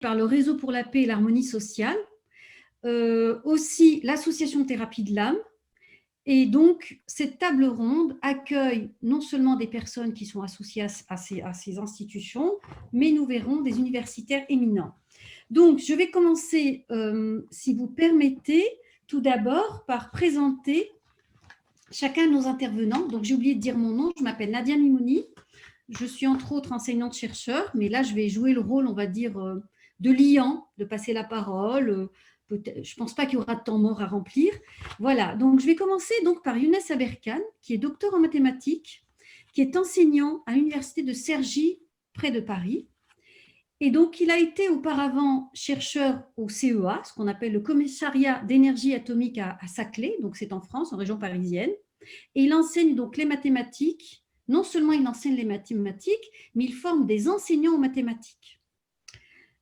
par le Réseau pour la paix et l'harmonie sociale, aussi l'association Thérapie de l'âme. Et donc, cette table ronde accueille non seulement des personnes qui sont associées à ces institutions, mais nous verrons des universitaires éminents. Donc, je vais commencer, si vous permettez, tout d'abord par présenter chacun de nos intervenants. Donc, j'ai oublié de dire mon nom, je m'appelle Nadia Mimouni. Je suis entre autres enseignante-chercheur, mais là, je vais jouer le rôle, on va dire, de liant, de passer la parole. Je ne pense pas qu'il y aura de temps mort à remplir. Voilà, donc je vais commencer donc par Younes Aberkan, qui est docteur en mathématiques, qui est enseignant à l'université de Cergy, près de Paris. Et donc, il a été auparavant chercheur au CEA, ce qu'on appelle le commissariat d'énergie atomique à Saclay, donc c'est en France, en région parisienne. Et il enseigne donc les mathématiques. Non seulement il enseigne les mathématiques, mais il forme des enseignants aux mathématiques.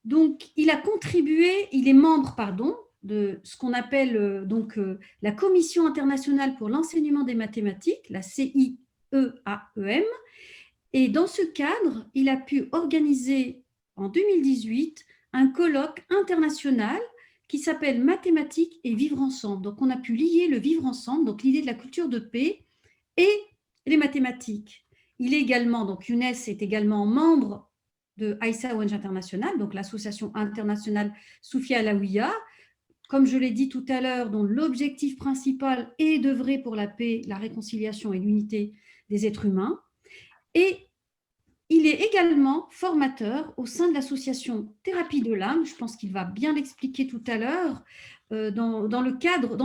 Donc, il est membre, de ce qu'on appelle la Commission internationale pour l'enseignement des mathématiques, la CIEAEM. Et dans ce cadre, il a pu organiser en 2018 un colloque international qui s'appelle Mathématiques et vivre ensemble. Donc, on a pu lier le vivre ensemble, donc l'idée de la culture de paix, et les mathématiques. Il est également, donc Younes est également membre de Aïssa Ouenge International, donc l'association internationale Soufia Alaouia, comme je l'ai dit tout à l'heure, dont l'objectif principal est d'œuvrer pour la paix, la réconciliation et l'unité des êtres humains. Et il est également formateur au sein de l'association Thérapie de l'âme. Je pense qu'il va bien l'expliquer tout à l'heure. Dans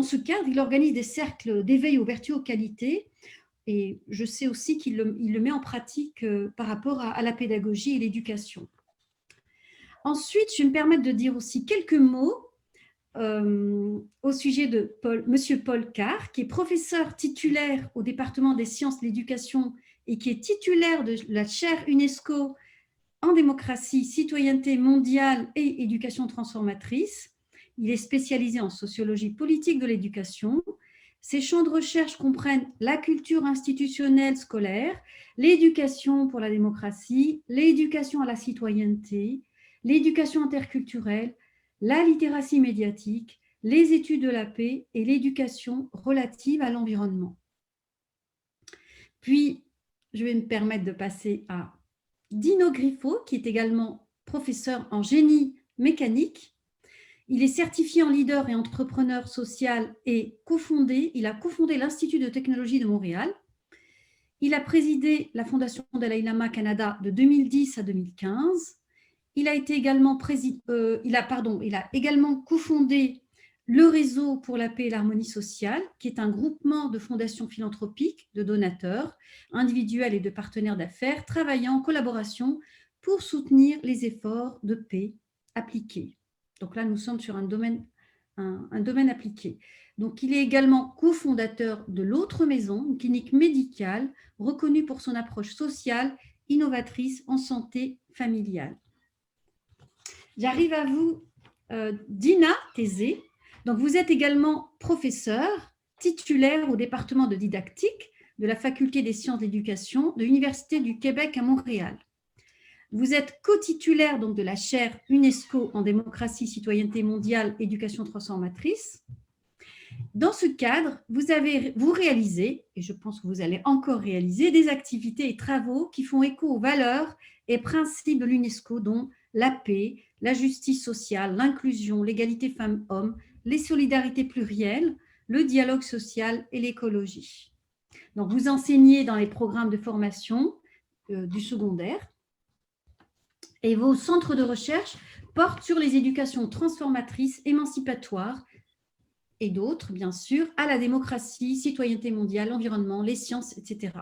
ce cadre, il organise des cercles d'éveil aux vertus, aux qualités. Et je sais aussi qu'il le met en pratique par rapport à la pédagogie et l'éducation. Ensuite, je vais me permettre de dire aussi quelques mots au sujet de Monsieur Paul Carr, qui est professeur titulaire au département des sciences de l'éducation et qui est titulaire de la chaire UNESCO en démocratie, citoyenneté mondiale et éducation transformatrice. Il est spécialisé en sociologie politique de l'éducation. Ses champs de recherche comprennent la culture institutionnelle scolaire, l'éducation pour la démocratie, l'éducation à la citoyenneté, l'éducation interculturelle, la littératie médiatique, les études de la paix et l'éducation relative à l'environnement. Puis, je vais me permettre de passer à Dino Griffo, qui est également professeur en génie mécanique. Il est certifié en leader et entrepreneur social et il a cofondé l'Institut de technologie de Montréal. Il a présidé la Fondation Dalai Lama Canada de 2010 à 2015. Il a également cofondé le Réseau pour la paix et l'harmonie sociale, qui est un groupement de fondations philanthropiques, de donateurs, individuels et de partenaires d'affaires, travaillant en collaboration pour soutenir les efforts de paix appliqués. Donc là, nous sommes sur un domaine appliqué. Donc, il est également cofondateur de l'Autre Maison, une clinique médicale reconnue pour son approche sociale, innovatrice en santé familiale. J'arrive à vous, Dina Tézé. Donc, vous êtes également professeur titulaire au département de didactique de la Faculté des sciences de l'éducation de l'Université du Québec à Montréal. Vous êtes co-titulaire donc de la chaire UNESCO en démocratie, citoyenneté mondiale, éducation transformatrice. Dans ce cadre, vous réalisez, et je pense que vous allez encore réaliser, des activités et travaux qui font écho aux valeurs et principes de l'UNESCO, dont la paix, la justice sociale, l'inclusion, l'égalité femmes-hommes, les solidarités plurielles, le dialogue social et l'écologie. Donc, vous enseignez dans les programmes de formation du secondaire et vos centres de recherche portent sur les éducations transformatrices, émancipatoires et d'autres, bien sûr, à la démocratie, citoyenneté mondiale, l'environnement, les sciences, etc.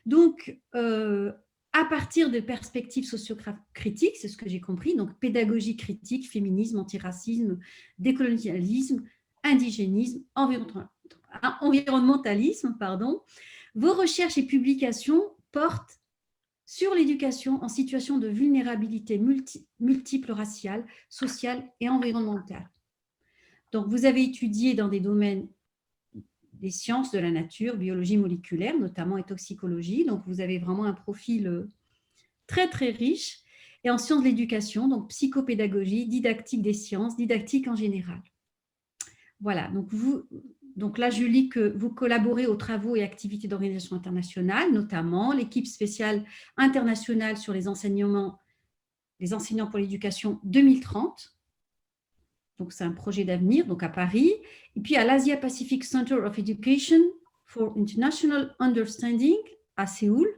Donc, à partir de perspectives socio-critiques, c'est ce que j'ai compris, donc pédagogie critique, féminisme, antiracisme, décolonialisme, indigénisme, environnementalisme, vos recherches et publications portent sur l'éducation en situation de vulnérabilité multiple raciale, sociale et environnementale. Donc, vous avez étudié dans des domaines des sciences de la nature, biologie moléculaire notamment et toxicologie. Donc, vous avez vraiment un profil très, très riche. et en sciences de l'éducation, donc psychopédagogie, didactique des sciences, didactique en général. Voilà, donc là, je lis que vous collaborez aux travaux et activités d'organisations internationales, notamment l'équipe spéciale internationale sur les enseignants pour l'éducation 2030. Donc, c'est un projet d'avenir, donc à Paris. Et puis, à l'Asia Pacific Center of Education for International Understanding à Séoul.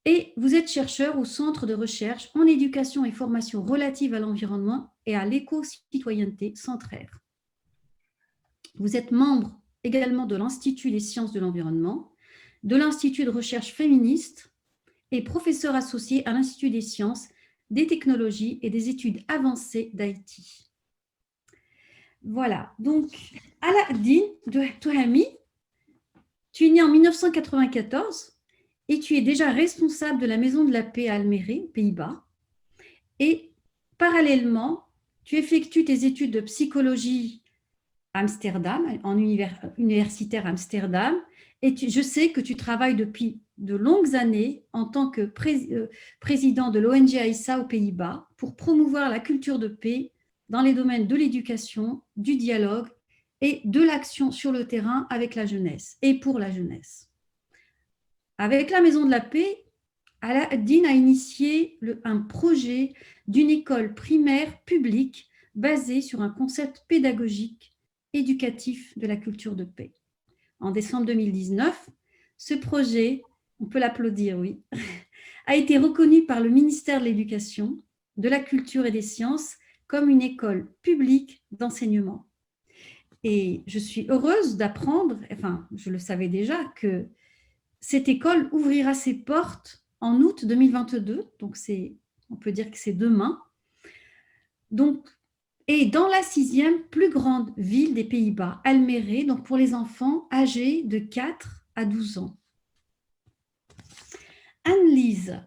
Et vous êtes chercheur au Centre de recherche en éducation et formation relative à l'environnement et à l'éco-citoyenneté Centraire. Vous êtes membre également de l'Institut des sciences de l'environnement, de l'Institut de recherche féministe et professeur associé à l'Institut des sciences, des technologies et des études avancées d'Haïti. Voilà, donc Aladdin Touhami, tu es né en 1994 et tu es déjà responsable de la Maison de la Paix à Almere, Pays-Bas. Et parallèlement, tu effectues tes études de psychologie à Amsterdam, en universitaire à Amsterdam, et je sais que tu travailles depuis de longues années en tant que président de l'ONG AISA aux Pays-Bas pour promouvoir la culture de paix dans les domaines de l'éducation, du dialogue et de l'action sur le terrain avec la jeunesse et pour la jeunesse. Avec la Maison de la Paix, Aladdin a initié un projet d'une école primaire publique basée sur un concept pédagogique éducatif de la culture de paix. En décembre 2019, ce projet, on peut l'applaudir, oui, a été reconnu par le ministère de l'Éducation, de la Culture et des Sciences comme une école publique d'enseignement. Et je suis heureuse d'apprendre, enfin, je le savais déjà, que cette école ouvrira ses portes en août 2022, donc on peut dire que c'est demain. Donc, et dans la 6e plus grande ville des Pays-Bas, Almere, donc pour les enfants âgés de 4 à 12 ans. Anne-Lise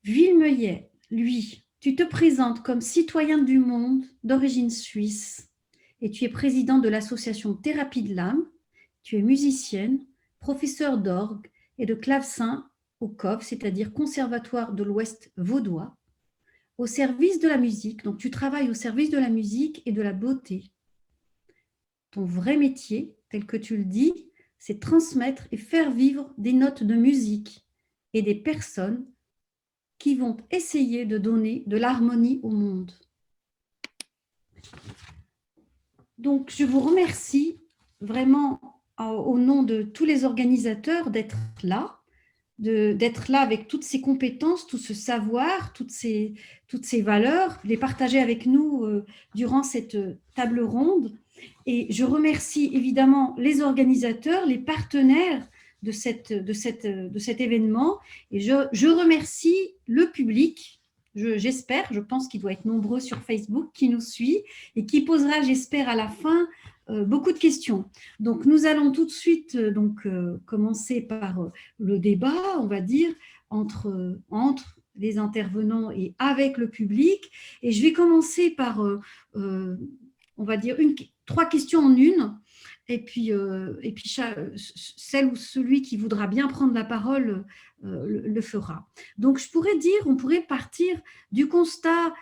Villemeuillet, lui, tu te présentes comme citoyenne du monde d'origine suisse et tu es présidente de l'association Thérapie de l'âme, tu es musicienne, professeure d'orgue et de clavecin au COV, c'est-à-dire Conservatoire de l'Ouest vaudois, au service de la musique. Donc, tu travailles au service de la musique et de la beauté. Ton vrai métier, tel que tu le dis, c'est transmettre et faire vivre des notes de musique et des personnes qui vont essayer de donner de l'harmonie au monde. Donc, je vous remercie vraiment au nom de tous les organisateurs d'être là avec toutes ces compétences, tout ce savoir, toutes ces valeurs, les partager avec nous durant cette table ronde. Et je remercie évidemment les organisateurs, les partenaires de cet événement. Et je remercie le public, j'espère, je pense qu'il doit être nombreux sur Facebook, qui nous suit et qui posera, j'espère, à la fin, beaucoup de questions. Donc, nous allons tout de suite commencer par le débat, on va dire, entre les intervenants et avec le public. Et je vais commencer par, on va dire, 3 questions en une. Et puis celle ou celui qui voudra bien prendre la parole le fera. Donc, on pourrait partir du constat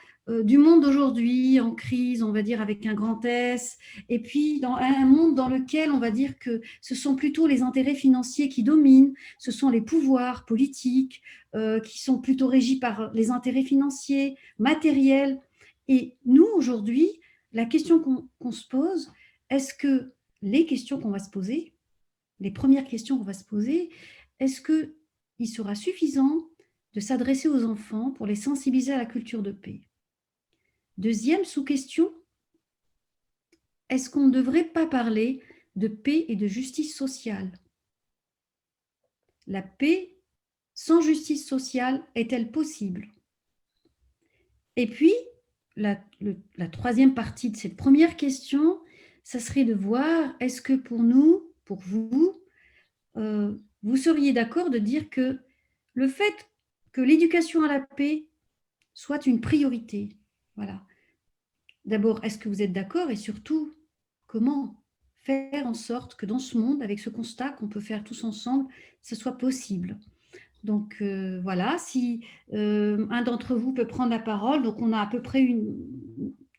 du monde d'aujourd'hui en crise, on va dire avec un grand S, et puis dans un monde dans lequel on va dire que ce sont plutôt les intérêts financiers qui dominent, ce sont les pouvoirs politiques qui sont plutôt régis par les intérêts financiers, matériels. Et nous, aujourd'hui, la question qu'on se pose, est-ce que les questions qu'on va se poser, les premières questions qu'on va se poser, est-ce qu'il sera suffisant de s'adresser aux enfants pour les sensibiliser à la culture de paix? Deuxième sous-question, est-ce qu'on ne devrait pas parler de paix et de justice sociale? La paix sans justice sociale est-elle possible? Et puis, la 3e partie de cette première question, ça serait de voir, est-ce que pour nous, pour vous, vous seriez d'accord de dire que le fait que l'éducation à la paix soit une priorité, voilà. D'abord, est-ce que vous êtes d'accord et surtout, comment faire en sorte que dans ce monde, avec ce constat qu'on peut faire tous ensemble, ce soit possible? Donc voilà, si un d'entre vous peut prendre la parole, donc on a à peu près une...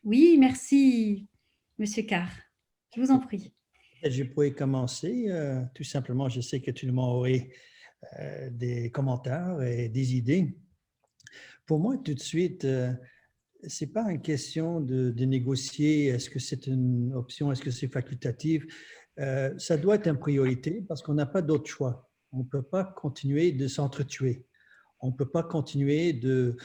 Oui, merci, Monsieur Carr. Je vous en prie. Peut-être je pourrais commencer. Tout simplement, je sais que tout le monde aurait des commentaires et des idées. Pour moi, tout de suite, ce n'est pas une question de négocier, est-ce que c'est une option, est-ce que c'est facultatif. Ça doit être une priorité parce qu'on n'a pas d'autre choix. On ne peut pas continuer de s'entretuer. On ne peut pas continuer de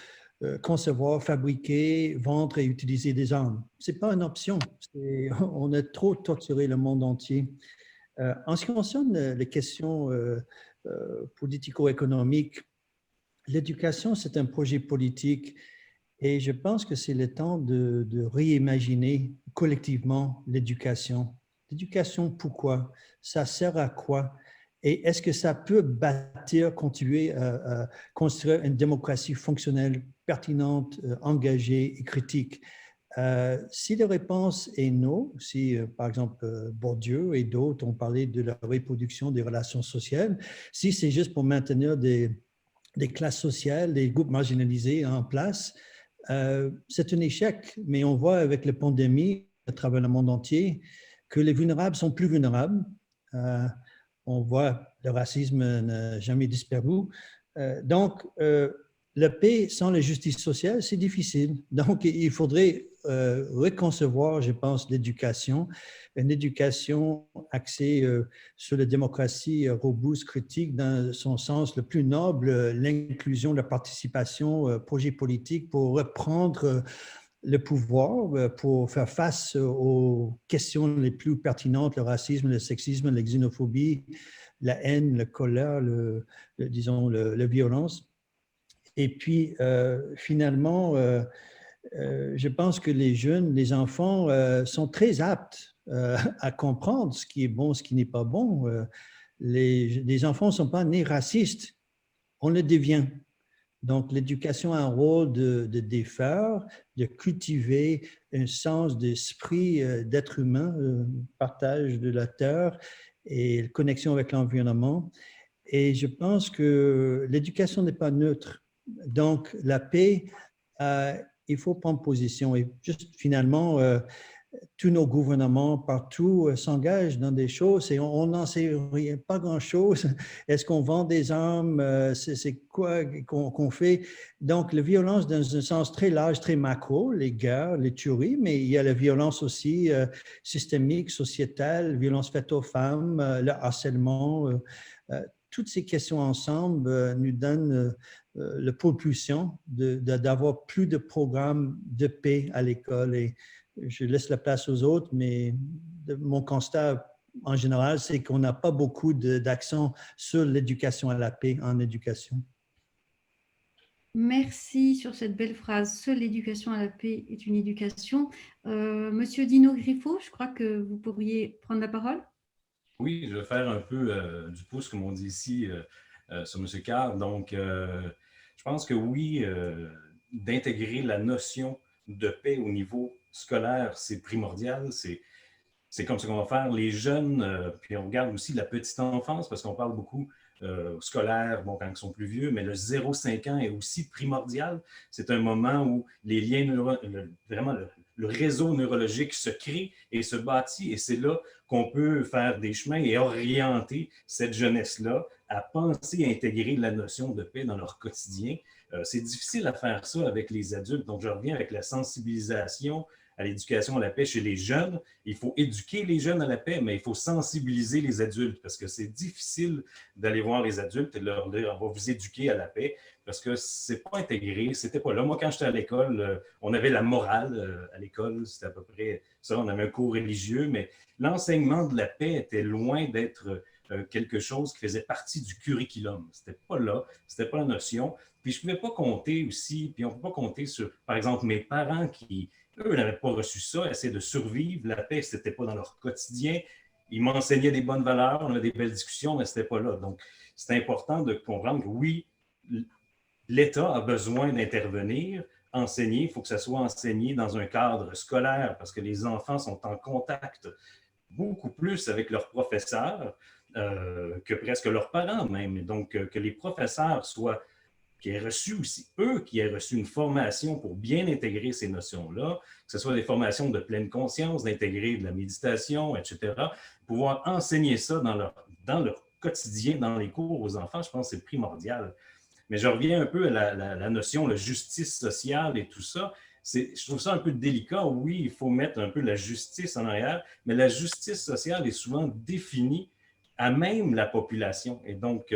concevoir, fabriquer, vendre et utiliser des armes. Ce n'est pas une option. On a trop torturé le monde entier. En ce qui concerne les questions politico-économiques, l'éducation, c'est un projet politique et je pense que c'est le temps de réimaginer collectivement l'éducation. L'éducation, pourquoi? Ça sert à quoi? Et est-ce que ça peut bâtir, contribuer à construire une démocratie fonctionnelle, pertinente, engagée et critique? Si la réponse est non, si par exemple Bourdieu et d'autres ont parlé de la reproduction des relations sociales, si c'est juste pour maintenir des classes sociales, des groupes marginalisés en place, c'est un échec. Mais on voit avec la pandémie à travers le monde entier que les vulnérables sont plus vulnérables. On voit le racisme n'a jamais disparu. Donc, la paix sans la justice sociale, c'est difficile. Donc, il faudrait reconcevoir, je pense, l'éducation, une éducation axée sur la démocratie robuste, critique, dans son sens le plus noble, l'inclusion, la participation, projet politique pour reprendre le pouvoir, pour faire face aux questions les plus pertinentes, le racisme, le sexisme, la xénophobie, la haine, la colère, disons, la violence. Et puis, finalement, je pense que les jeunes, les enfants sont très aptes à comprendre ce qui est bon, ce qui n'est pas bon. Les enfants ne sont pas nés racistes, on le devient. Donc, l'éducation a un rôle de défaire, de cultiver un sens d'esprit d'être humain, partage de la terre et connexion avec l'environnement. Et je pense que l'éducation n'est pas neutre. Donc, la paix, il faut prendre position. Et juste finalement, tous nos gouvernements partout s'engagent dans des choses et on n'en sait rien, pas grand-chose. Est-ce qu'on vend des armes? C'est quoi qu'on fait? Donc, la violence dans un sens très large, très macro, les guerres, les tueries, mais il y a la violence aussi systémique, sociétale, violence faite aux femmes, le harcèlement. Toutes ces questions ensemble nous donnent la propulsion d'avoir plus de programmes de paix à l'école. Et je laisse la place aux autres, mais mon constat en général, c'est qu'on n'a pas beaucoup d'accent sur l'éducation à la paix en éducation. Merci sur cette belle phrase. Seule l'éducation à la paix est une éducation. Monsieur Dino Griffo, je crois que vous pourriez prendre la parole. Oui, je vais faire un peu du pouce, comme on dit ici, sur M. Carr. Donc, je pense que oui, d'intégrer la notion de paix au niveau scolaire, c'est primordial. C'est comme ça qu'on va faire. Les jeunes, puis on regarde aussi la petite enfance, parce qu'on parle beaucoup scolaire, bon, quand ils sont plus vieux, mais le 0-5 ans est aussi primordial. C'est un moment où les liens vraiment le réseau neurologique se crée et se bâtit, et c'est là qu'on peut faire des chemins et orienter cette jeunesse-là à penser à intégrer la notion de paix dans leur quotidien. C'est difficile à faire ça avec les adultes, donc je reviens avec la sensibilisation à l'éducation à la paix chez les jeunes. Il faut éduquer les jeunes à la paix, mais il faut sensibiliser les adultes parce que c'est difficile d'aller voir les adultes et leur dire on va vous éduquer à la paix parce que c'est pas intégré, c'était pas là. Moi, quand j'étais à l'école, on avait la morale à l'école, c'était à peu près ça, on avait un cours religieux, mais l'enseignement de la paix était loin d'être quelque chose qui faisait partie du curriculum. C'était pas là, c'était pas la notion. Puis je pouvais pas compter aussi, puis on peut pas compter sur, par exemple, mes parents qui, eux, n'avaient pas reçu ça, essayaient de survivre. La paix, c'était pas dans leur quotidien. Ils m'enseignaient des bonnes valeurs, on avait des belles discussions, mais c'était pas là. Donc, c'est important de comprendre que oui, l'État a besoin d'intervenir, enseigner. Il faut que ça soit enseigné dans un cadre scolaire parce que les enfants sont en contact beaucoup plus avec leurs professeurs. que presque leurs parents même. Donc, que les professeurs soient, qui aient reçu aussi, eux, qui aient reçu une formation pour bien intégrer ces notions-là, que ce soit des formations de pleine conscience, d'intégrer de la méditation, etc., pouvoir enseigner ça dans leur quotidien, dans les cours aux enfants, je pense que c'est primordial. Mais je reviens un peu à la notion de justice sociale et tout ça. Je trouve ça un peu délicat. Oui, il faut mettre un peu la justice en arrière, mais la justice sociale est souvent définie à même la population. Et donc,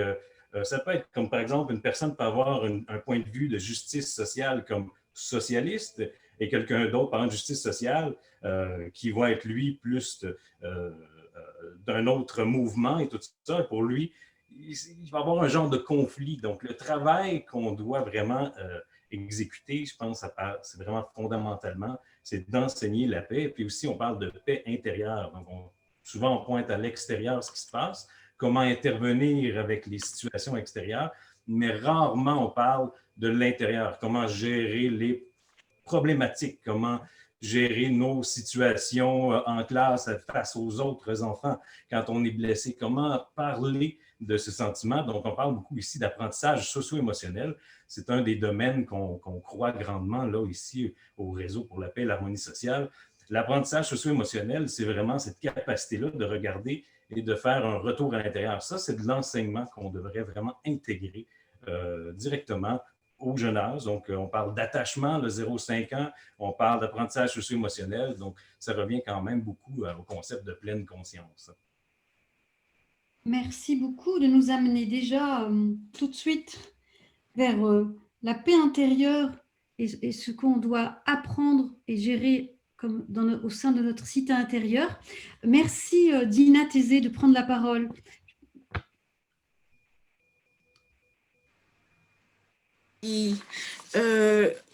ça peut être comme, par exemple, une personne peut avoir un point de vue de justice sociale comme socialiste et quelqu'un d'autre, par exemple, justice sociale, qui va être, lui, plus d'un autre mouvement et tout ça. Et pour lui, il va y avoir un genre de conflit. Donc, le travail qu'on doit vraiment exécuter, je pense, c'est vraiment fondamentalement, c'est d'enseigner la paix. Et puis aussi, on parle de paix intérieure. Donc, souvent, on pointe à l'extérieur ce qui se passe, comment intervenir avec les situations extérieures, mais rarement on parle de l'intérieur, comment gérer les problématiques, comment gérer nos situations en classe face aux autres enfants quand on est blessé, comment parler de ce sentiment. Donc, on parle beaucoup ici d'apprentissage socio-émotionnel. C'est un des domaines qu'on croit grandement là ici au Réseau pour la paix et l'harmonie sociale. L'apprentissage socio-émotionnel, c'est vraiment cette capacité-là de regarder et de faire un retour à l'intérieur. Ça, c'est de l'enseignement qu'on devrait vraiment intégrer directement au jeune âge. Donc, on parle d'attachement, le 0-5 ans, on parle d'apprentissage socio-émotionnel. Donc, ça revient quand même beaucoup au concept de pleine conscience. Merci beaucoup de nous amener déjà tout de suite vers la paix intérieure et ce qu'on doit apprendre et gérer comme au sein de notre cité intérieure. Merci Dina Thésée de prendre la parole.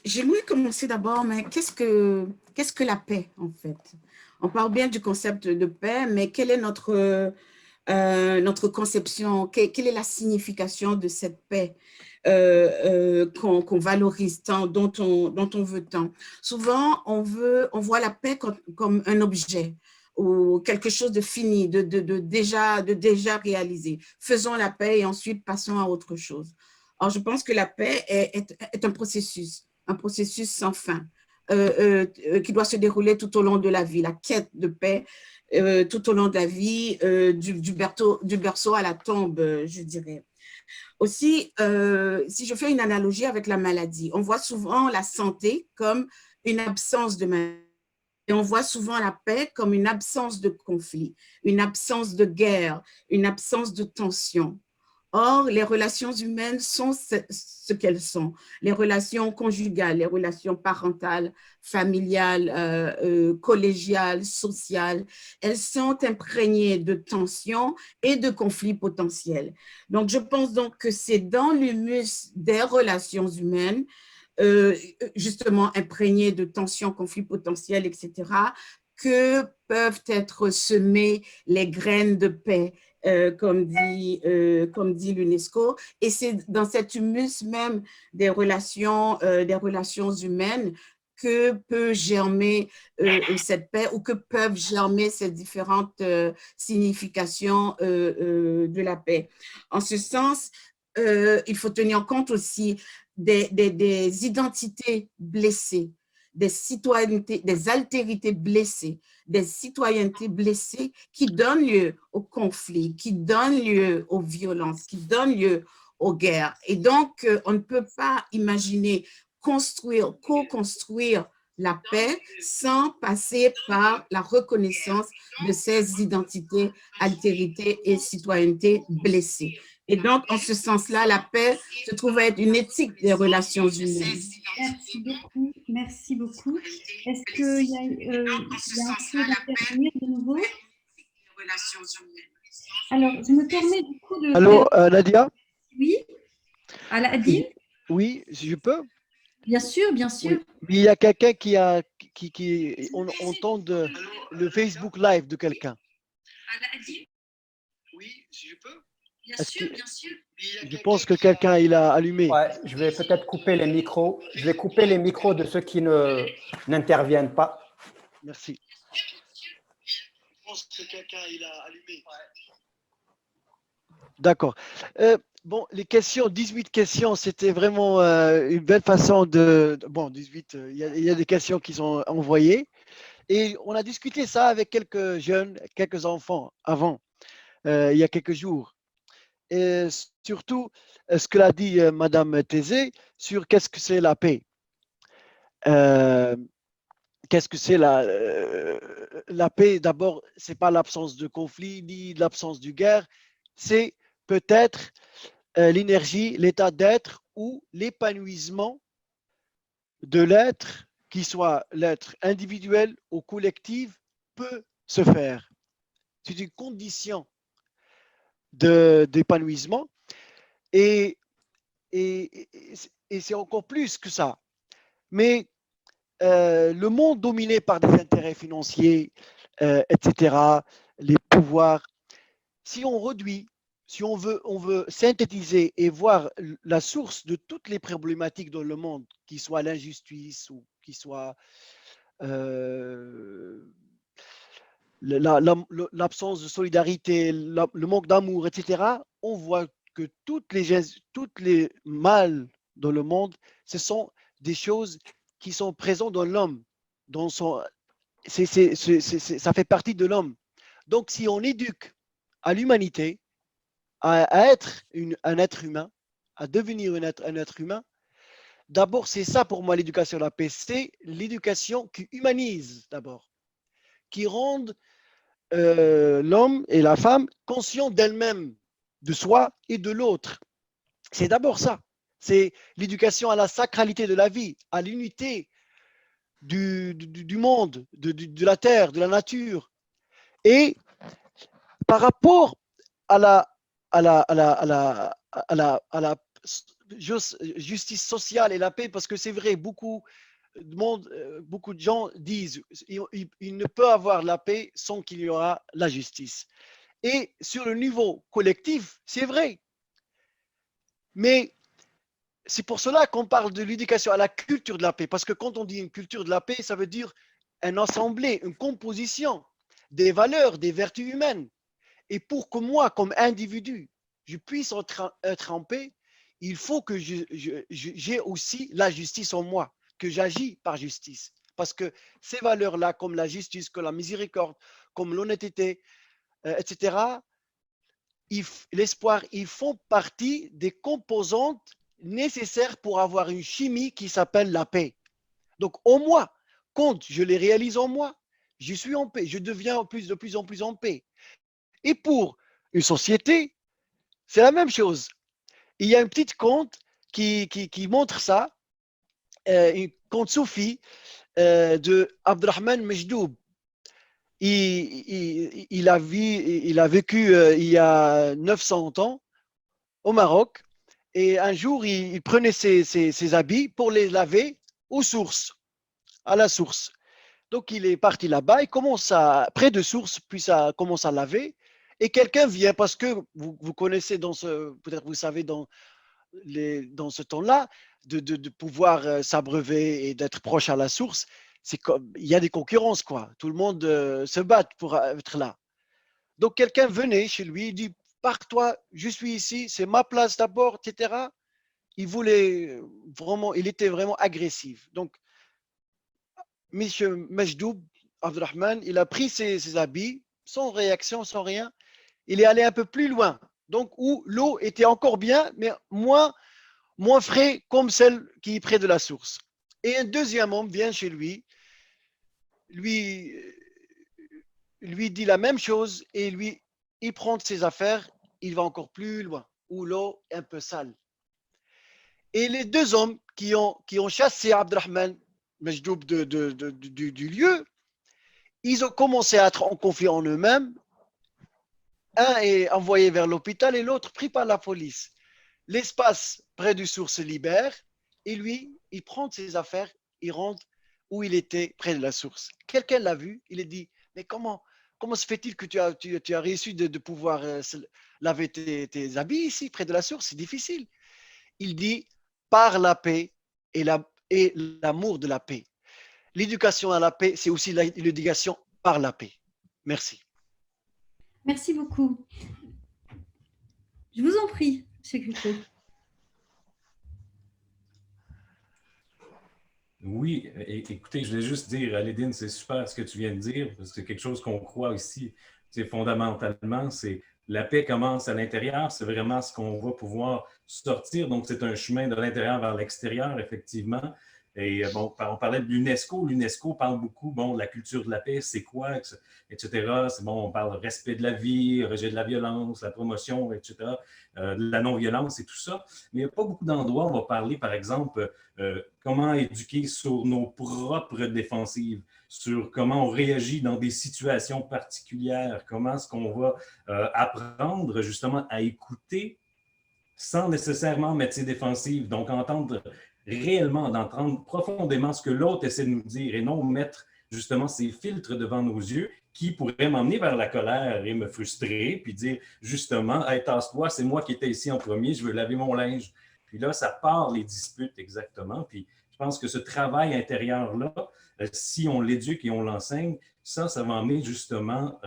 J'aimerais commencer d'abord, mais qu'est-ce que la paix en fait? On parle bien du concept de paix, mais quelle est notre conception, quelle est la signification de cette paix qu'on valorise tant, dont on veut tant? Souvent, on voit la paix comme un objet ou quelque chose de fini, de déjà réalisé. Faisons la paix et ensuite passons à autre chose. Alors, je pense que la paix est un processus sans fin, qui doit se dérouler tout au long de la vie, la quête de paix tout au long de la vie, du berceau à la tombe, je dirais. Aussi, si je fais une analogie avec la maladie, on voit souvent la santé comme une absence de maladie. Et on voit souvent la paix comme une absence de conflit, une absence de guerre, une absence de tension. Or, les relations humaines sont ce qu'elles sont. Les relations conjugales, les relations parentales, familiales, collégiales, sociales, elles sont imprégnées de tensions et de conflits potentiels. Donc, je pense donc que c'est dans l'humus des relations humaines, justement imprégnées de tensions, conflits potentiels, etc., que peuvent être semées les graines de paix, comme dit l'UNESCO. Et c'est dans cet humus même des relations humaines que peut germer cette paix ou que peuvent germer ces différentes significations de la paix. En ce sens, il faut tenir compte aussi des identités blessées, des citoyennetés, des altérités blessées, des citoyennetés blessées qui donnent lieu au conflit, qui donnent lieu aux violences, qui donnent lieu aux guerres. Et donc, on ne peut pas imaginer co-construire la paix sans passer par la reconnaissance de ces identités, altérités et citoyennetés blessées. Et donc, en ce sens-là, la paix se trouve être une éthique des relations humaines. Merci beaucoup. Merci beaucoup. Est-ce qu'il y a un souhait d'intervenir de nouveau? Alors, je me permets du coup de... Allô, Nadia? Oui, Aladine? Oui, si je peux? Bien sûr, bien sûr. Oui. Il y a quelqu'un on entend le Facebook Live de quelqu'un. Oui, si je peux? Bien sûr, bien sûr. Je pense que quelqu'un il a allumé. Ouais, je vais peut-être couper les micros. Je vais couper les micros de ceux qui n'interviennent pas. Merci. Je pense que quelqu'un il a allumé. D'accord. Bon, les questions, 18 questions, c'était vraiment une belle façon Bon, 18, il y a des questions qui sont envoyées. Et on a discuté ça avec quelques jeunes, quelques enfants avant, il y a quelques jours. Et surtout, ce que l'a dit Madame Thésée sur qu'est-ce que c'est la paix. Qu'est-ce que c'est la paix? D'abord, ce n'est pas l'absence de conflit ni l'absence de guerre, c'est peut-être l'énergie, l'état d'être ou l'épanouissement de l'être, qui soit l'être individuel ou collectif, peut se faire. C'est une condition d'épanouissement et, et, et c'est encore plus que ça. Mais le monde dominé par des intérêts financiers, etc., les pouvoirs, si on réduit, si on veut synthétiser et voir la source de toutes les problématiques dans le monde, qui soit l'injustice ou qui soit l'absence de solidarité, le manque d'amour, etc., on voit que toutes les mal dans le monde, ce sont des choses qui sont présentes dans l'homme. Ça fait partie de l'homme. Donc, si on éduque à l'humanité, à être un être humain, à devenir un être humain, d'abord, c'est ça pour moi l'éducation de la paix, c'est l'éducation qui humanise d'abord, qui rend l'homme et la femme conscients d'elle-même, de soi et de l'autre. C'est d'abord ça. C'est l'éducation à la sacralité de la vie, à l'unité du monde, de la terre, de la nature. Et par rapport à la justice sociale et la paix, parce que c'est vrai, beaucoup de gens disent il ne peut avoir la paix sans qu'il y aura la justice. Et sur le niveau collectif, c'est vrai. Mais c'est pour cela qu'on parle de l'éducation à la culture de la paix, parce que quand on dit une culture de la paix, ça veut dire un assemblée, une composition des valeurs, des vertus humaines. Et pour que moi, comme individu, je puisse être en paix, il faut que j'ai aussi la justice en moi, que j'agis par justice. Parce que ces valeurs-là, comme la justice, comme la miséricorde, comme l'honnêteté, etc., l'espoir, ils font partie des composantes nécessaires pour avoir une chimie qui s'appelle la paix. Donc, en moi, quand je les réalise en moi, je suis en paix, je deviens de plus en plus en paix. Et pour une société, c'est la même chose. Il y a un petit conte qui montre ça, un conte soufi de Abdurrahman Majdoub. Il a vécu il y a 900 ans au Maroc et un jour, il prenait ses habits pour les laver à la source. Donc, il est parti là-bas, il commence près de source, puis ça commence à laver. Et quelqu'un vient, parce que vous connaissez, peut-être vous savez, dans ce temps-là, de pouvoir s'abreuver et d'être proche à la source, il y a des concurrences, quoi. Tout le monde se bat pour être là. Donc, quelqu'un venait chez lui, il dit, pars-toi, je suis ici, c'est ma place d'abord, etc. Il était vraiment agressif. Donc, M. Majdoub Abdurrahman, il a pris ses habits, sans réaction, sans rien. Il est allé un peu plus loin, donc où l'eau était encore bien, mais moins frais comme celle qui est près de la source. Et un deuxième homme vient chez lui dit la même chose et il prend ses affaires, il va encore plus loin, où l'eau est un peu sale. Et les deux hommes qui ont chassé Abdurrahman Majdoub du lieu, ils ont commencé à être en conflit en eux-mêmes. Un est envoyé vers l'hôpital et l'autre pris par la police. L'espace près du source se libère et lui, il prend ses affaires, il rentre où il était près de la source. Quelqu'un l'a vu, il a dit, mais comment se fait-il que tu as réussi de pouvoir laver tes habits ici, près de la source? C'est difficile. Il dit, par la paix et l'amour de la paix. L'éducation à la paix, c'est aussi l'éducation par la paix. Merci. Merci beaucoup. vous en prie, M. Cruchot. Oui, écoutez, je voulais juste dire, Alédine, c'est super ce que tu viens de dire, parce que c'est quelque chose qu'on croit ici. C'est fondamentalement, c'est la paix commence à l'intérieur, c'est vraiment ce qu'on va pouvoir sortir. Donc, c'est un chemin de l'intérieur vers l'extérieur, effectivement. Et bon, on parlait de l'UNESCO. L'UNESCO parle beaucoup, bon, de la culture de la paix, c'est quoi, etc. C'est bon, on parle de respect de la vie, rejet de la violence, la promotion, etc., de la non-violence et tout ça. Mais il n'y a pas beaucoup d'endroits où on va parler, par exemple, comment éduquer sur nos propres défensives, sur comment on réagit dans des situations particulières, comment est-ce qu'on va apprendre justement à écouter sans nécessairement mettre ses défensives. Donc, entendre réellement, d'entendre profondément ce que l'autre essaie de nous dire et non mettre justement ces filtres devant nos yeux qui pourraient m'emmener vers la colère et me frustrer, puis dire justement, hey, tasse-toi, c'est moi qui étais ici en premier, je veux laver mon linge. Puis là, ça part les disputes exactement. Puis je pense que ce travail intérieur-là, si on l'éduque et on l'enseigne, ça va emmener justement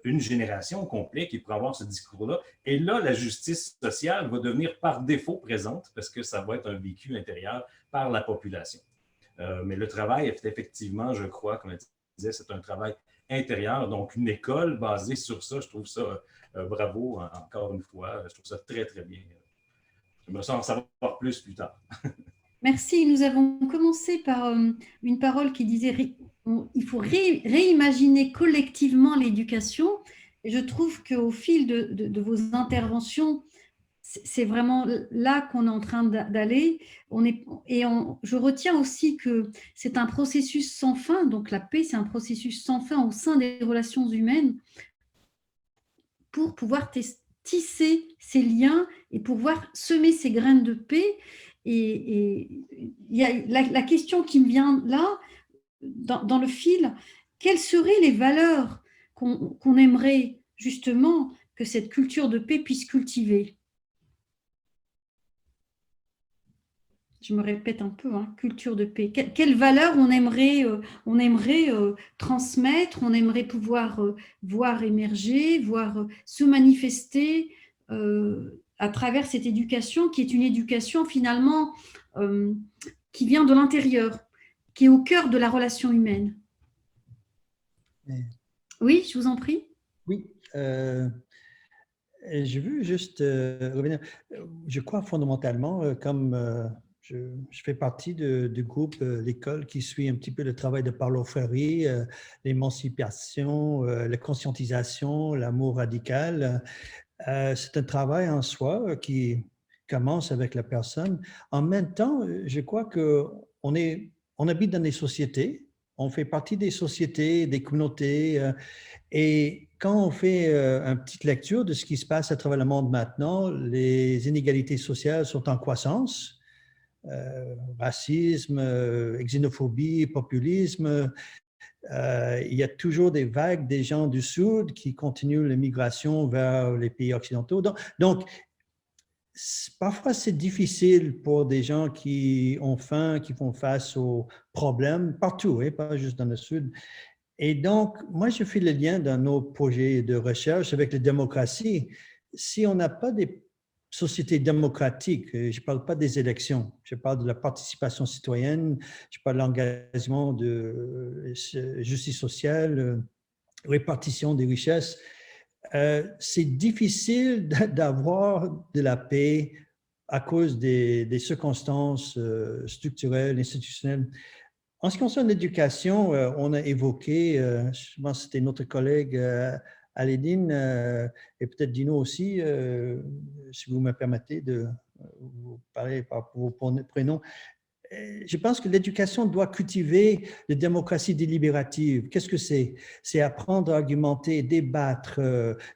une génération complète qui pourra avoir ce discours-là. Et là, la justice sociale va devenir par défaut présente parce que ça va être un vécu intérieur par la population. Mais le travail est effectivement, je crois, comme je disais, c'est un travail intérieur. Donc, une école basée sur ça, je trouve ça bravo, encore une fois. Je trouve ça très, très bien. Je me sens en savoir plus tard. Merci. Nous avons commencé par une parole qui disait il faut réimaginer collectivement l'éducation. Et je trouve qu'au fil de vos interventions, c'est vraiment là qu'on est en train d'aller. Je retiens aussi que c'est un processus sans fin. Donc la paix, c'est un processus sans fin au sein des relations humaines pour pouvoir tisser ces liens et pouvoir semer ces graines de paix. Et il y a la question qui me vient là, dans le fil, quelles seraient les valeurs qu'on aimerait justement que cette culture de paix puisse cultiver? Je me répète un peu, hein, culture de paix. Quelles valeurs on aimerait transmettre, on aimerait pouvoir voir émerger, voir se manifester à travers cette éducation qui est une éducation finalement qui vient de l'intérieur, qui est au cœur de la relation humaine. Oui, je vous en prie. Oui, je veux juste revenir. Je crois fondamentalement, comme je fais partie du groupe l'école qui suit un petit peu le travail de Paulo Freire, l'émancipation, la conscientisation, l'amour radical. C'est un travail en soi qui commence avec la personne. En même temps, je crois qu'on habite dans des sociétés, on fait partie des sociétés, des communautés, et quand on fait une petite lecture de ce qui se passe à travers le monde maintenant, les inégalités sociales sont en croissance. Racisme, xénophobie, populisme. Il y a toujours des vagues des gens du Sud qui continuent l'immigration vers les pays occidentaux. Donc parfois, c'est difficile pour des gens qui ont faim, qui font face aux problèmes partout, hein, pas juste dans le Sud. Et donc, moi, je fais le lien dans nos projets de recherche avec la démocratie. Si on n'a pas des sociétés démocratiques, je ne parle pas des élections, je parle de la participation citoyenne, je parle de l'engagement de justice sociale, répartition des richesses, c'est difficile d'avoir de la paix à cause des circonstances structurelles, institutionnelles. En ce qui concerne l'éducation, on a évoqué, je pense que c'était notre collègue Alédine et peut-être Dino aussi, si vous me permettez de vous parler par vos prénoms. Je pense que l'éducation doit cultiver la démocratie délibérative. Qu'est-ce que c'est? C'est apprendre à argumenter, débattre,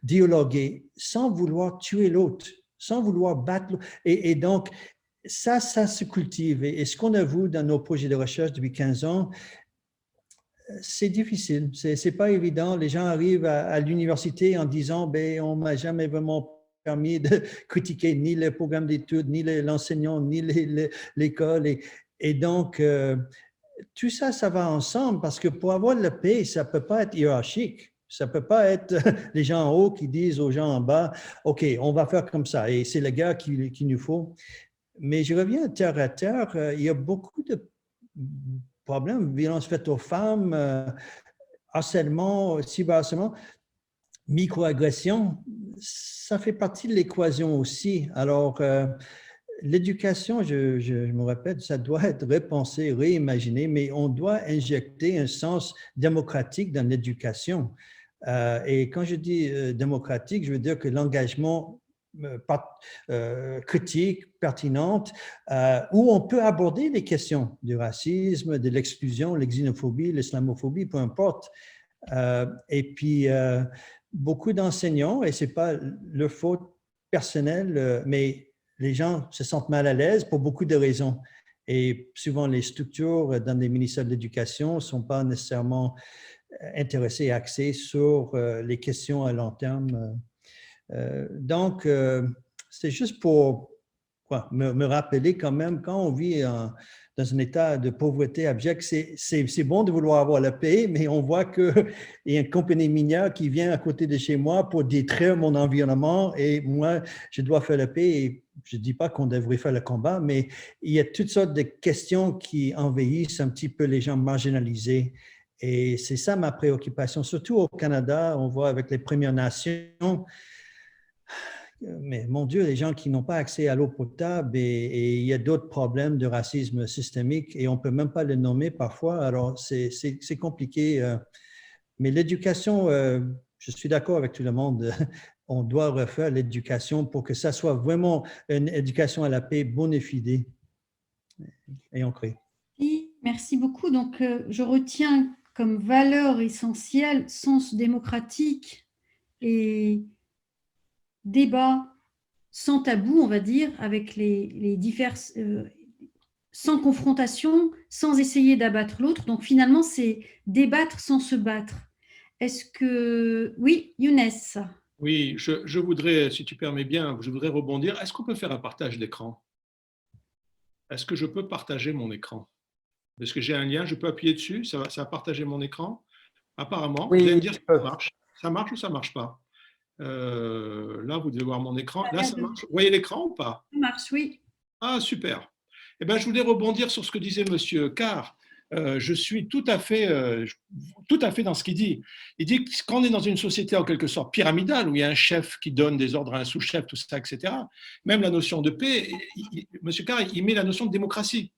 dialoguer, sans vouloir tuer l'autre, sans vouloir battre l'autre. Et donc, ça se cultive. Et ce qu'on a vu dans nos projets de recherche depuis 15 ans, c'est difficile. C'est pas évident. Les gens arrivent à l'université en disant, ben, on m'a jamais vraiment permis de critiquer ni le programme d'études, ni l'enseignant, ni l'école. Et donc, tout ça, ça va ensemble parce que pour avoir de la paix, ça ne peut pas être hiérarchique. Ça ne peut pas être les gens en haut qui disent aux gens en bas, OK, on va faire comme ça et c'est le gars qu'il nous faut. Mais je reviens terre à terre, il y a beaucoup de problèmes, violence faite aux femmes, harcèlement, cyberharcèlement, microagression, ça fait partie de l'équation aussi. Alors, l'éducation, je me répète, ça doit être repensé, réimaginé, mais on doit injecter un sens démocratique dans l'éducation. Et quand je dis démocratique, je veux dire que l'engagement critique, pertinente, où on peut aborder les questions du racisme, de l'exclusion, la xénophobie, l'islamophobie, peu importe. Et puis, beaucoup d'enseignants, et ce n'est pas leur faute personnelle, mais les gens se sentent mal à l'aise pour beaucoup de raisons. Et souvent, les structures dans les ministères de l'Éducation ne sont pas nécessairement intéressées et axées sur les questions à long terme. Donc, c'est juste pour me rappeler quand même, quand on vit dans un état de pauvreté abjecte, c'est bon de vouloir avoir la paix, mais on voit qu'il y a une compagnie minière qui vient à côté de chez moi pour détruire mon environnement et moi, je dois faire la paix. Et je ne dis pas qu'on devrait faire le combat, mais il y a toutes sortes de questions qui envahissent un petit peu les gens marginalisés. Et c'est ça ma préoccupation, surtout au Canada, on voit avec les Premières Nations. Mais mon Dieu, les gens qui n'ont pas accès à l'eau potable et il y a d'autres problèmes de racisme systémique et on ne peut même pas les nommer parfois. Alors, c'est compliqué. Mais l'éducation, je suis d'accord avec tout le monde, on doit refaire l'éducation pour que ça soit vraiment une éducation à la paix bonne et fidèle et ancrée. Merci beaucoup. Donc, je retiens comme valeur essentielle sens démocratique et débat sans tabou, on va dire, avec les diverses, sans confrontation, sans essayer d'abattre l'autre. Donc finalement, c'est débattre sans se battre. Est-ce que… Oui, Younes. Oui, je voudrais, si tu permets bien, je voudrais rebondir. Est-ce qu'on peut faire un partage d'écran? Est-ce que je peux partager mon écran? Parce que j'ai un lien, je peux appuyer dessus, ça va partager mon écran. Apparemment, oui, vous allez me dire si ça marche. Ça marche ou ça ne marche pas? Là, vous devez voir mon écran. Là, ça marche. Vous voyez l'écran ou pas? Ça marche, oui. Ah, super. Eh bien, je voulais rebondir sur ce que disait M. Carr. Je suis tout à fait dans ce qu'il dit. Il dit que quand on est dans une société en quelque sorte pyramidale, où il y a un chef qui donne des ordres à un sous-chef, tout ça, etc., même la notion de paix, M. Carr, il met la notion de démocratie.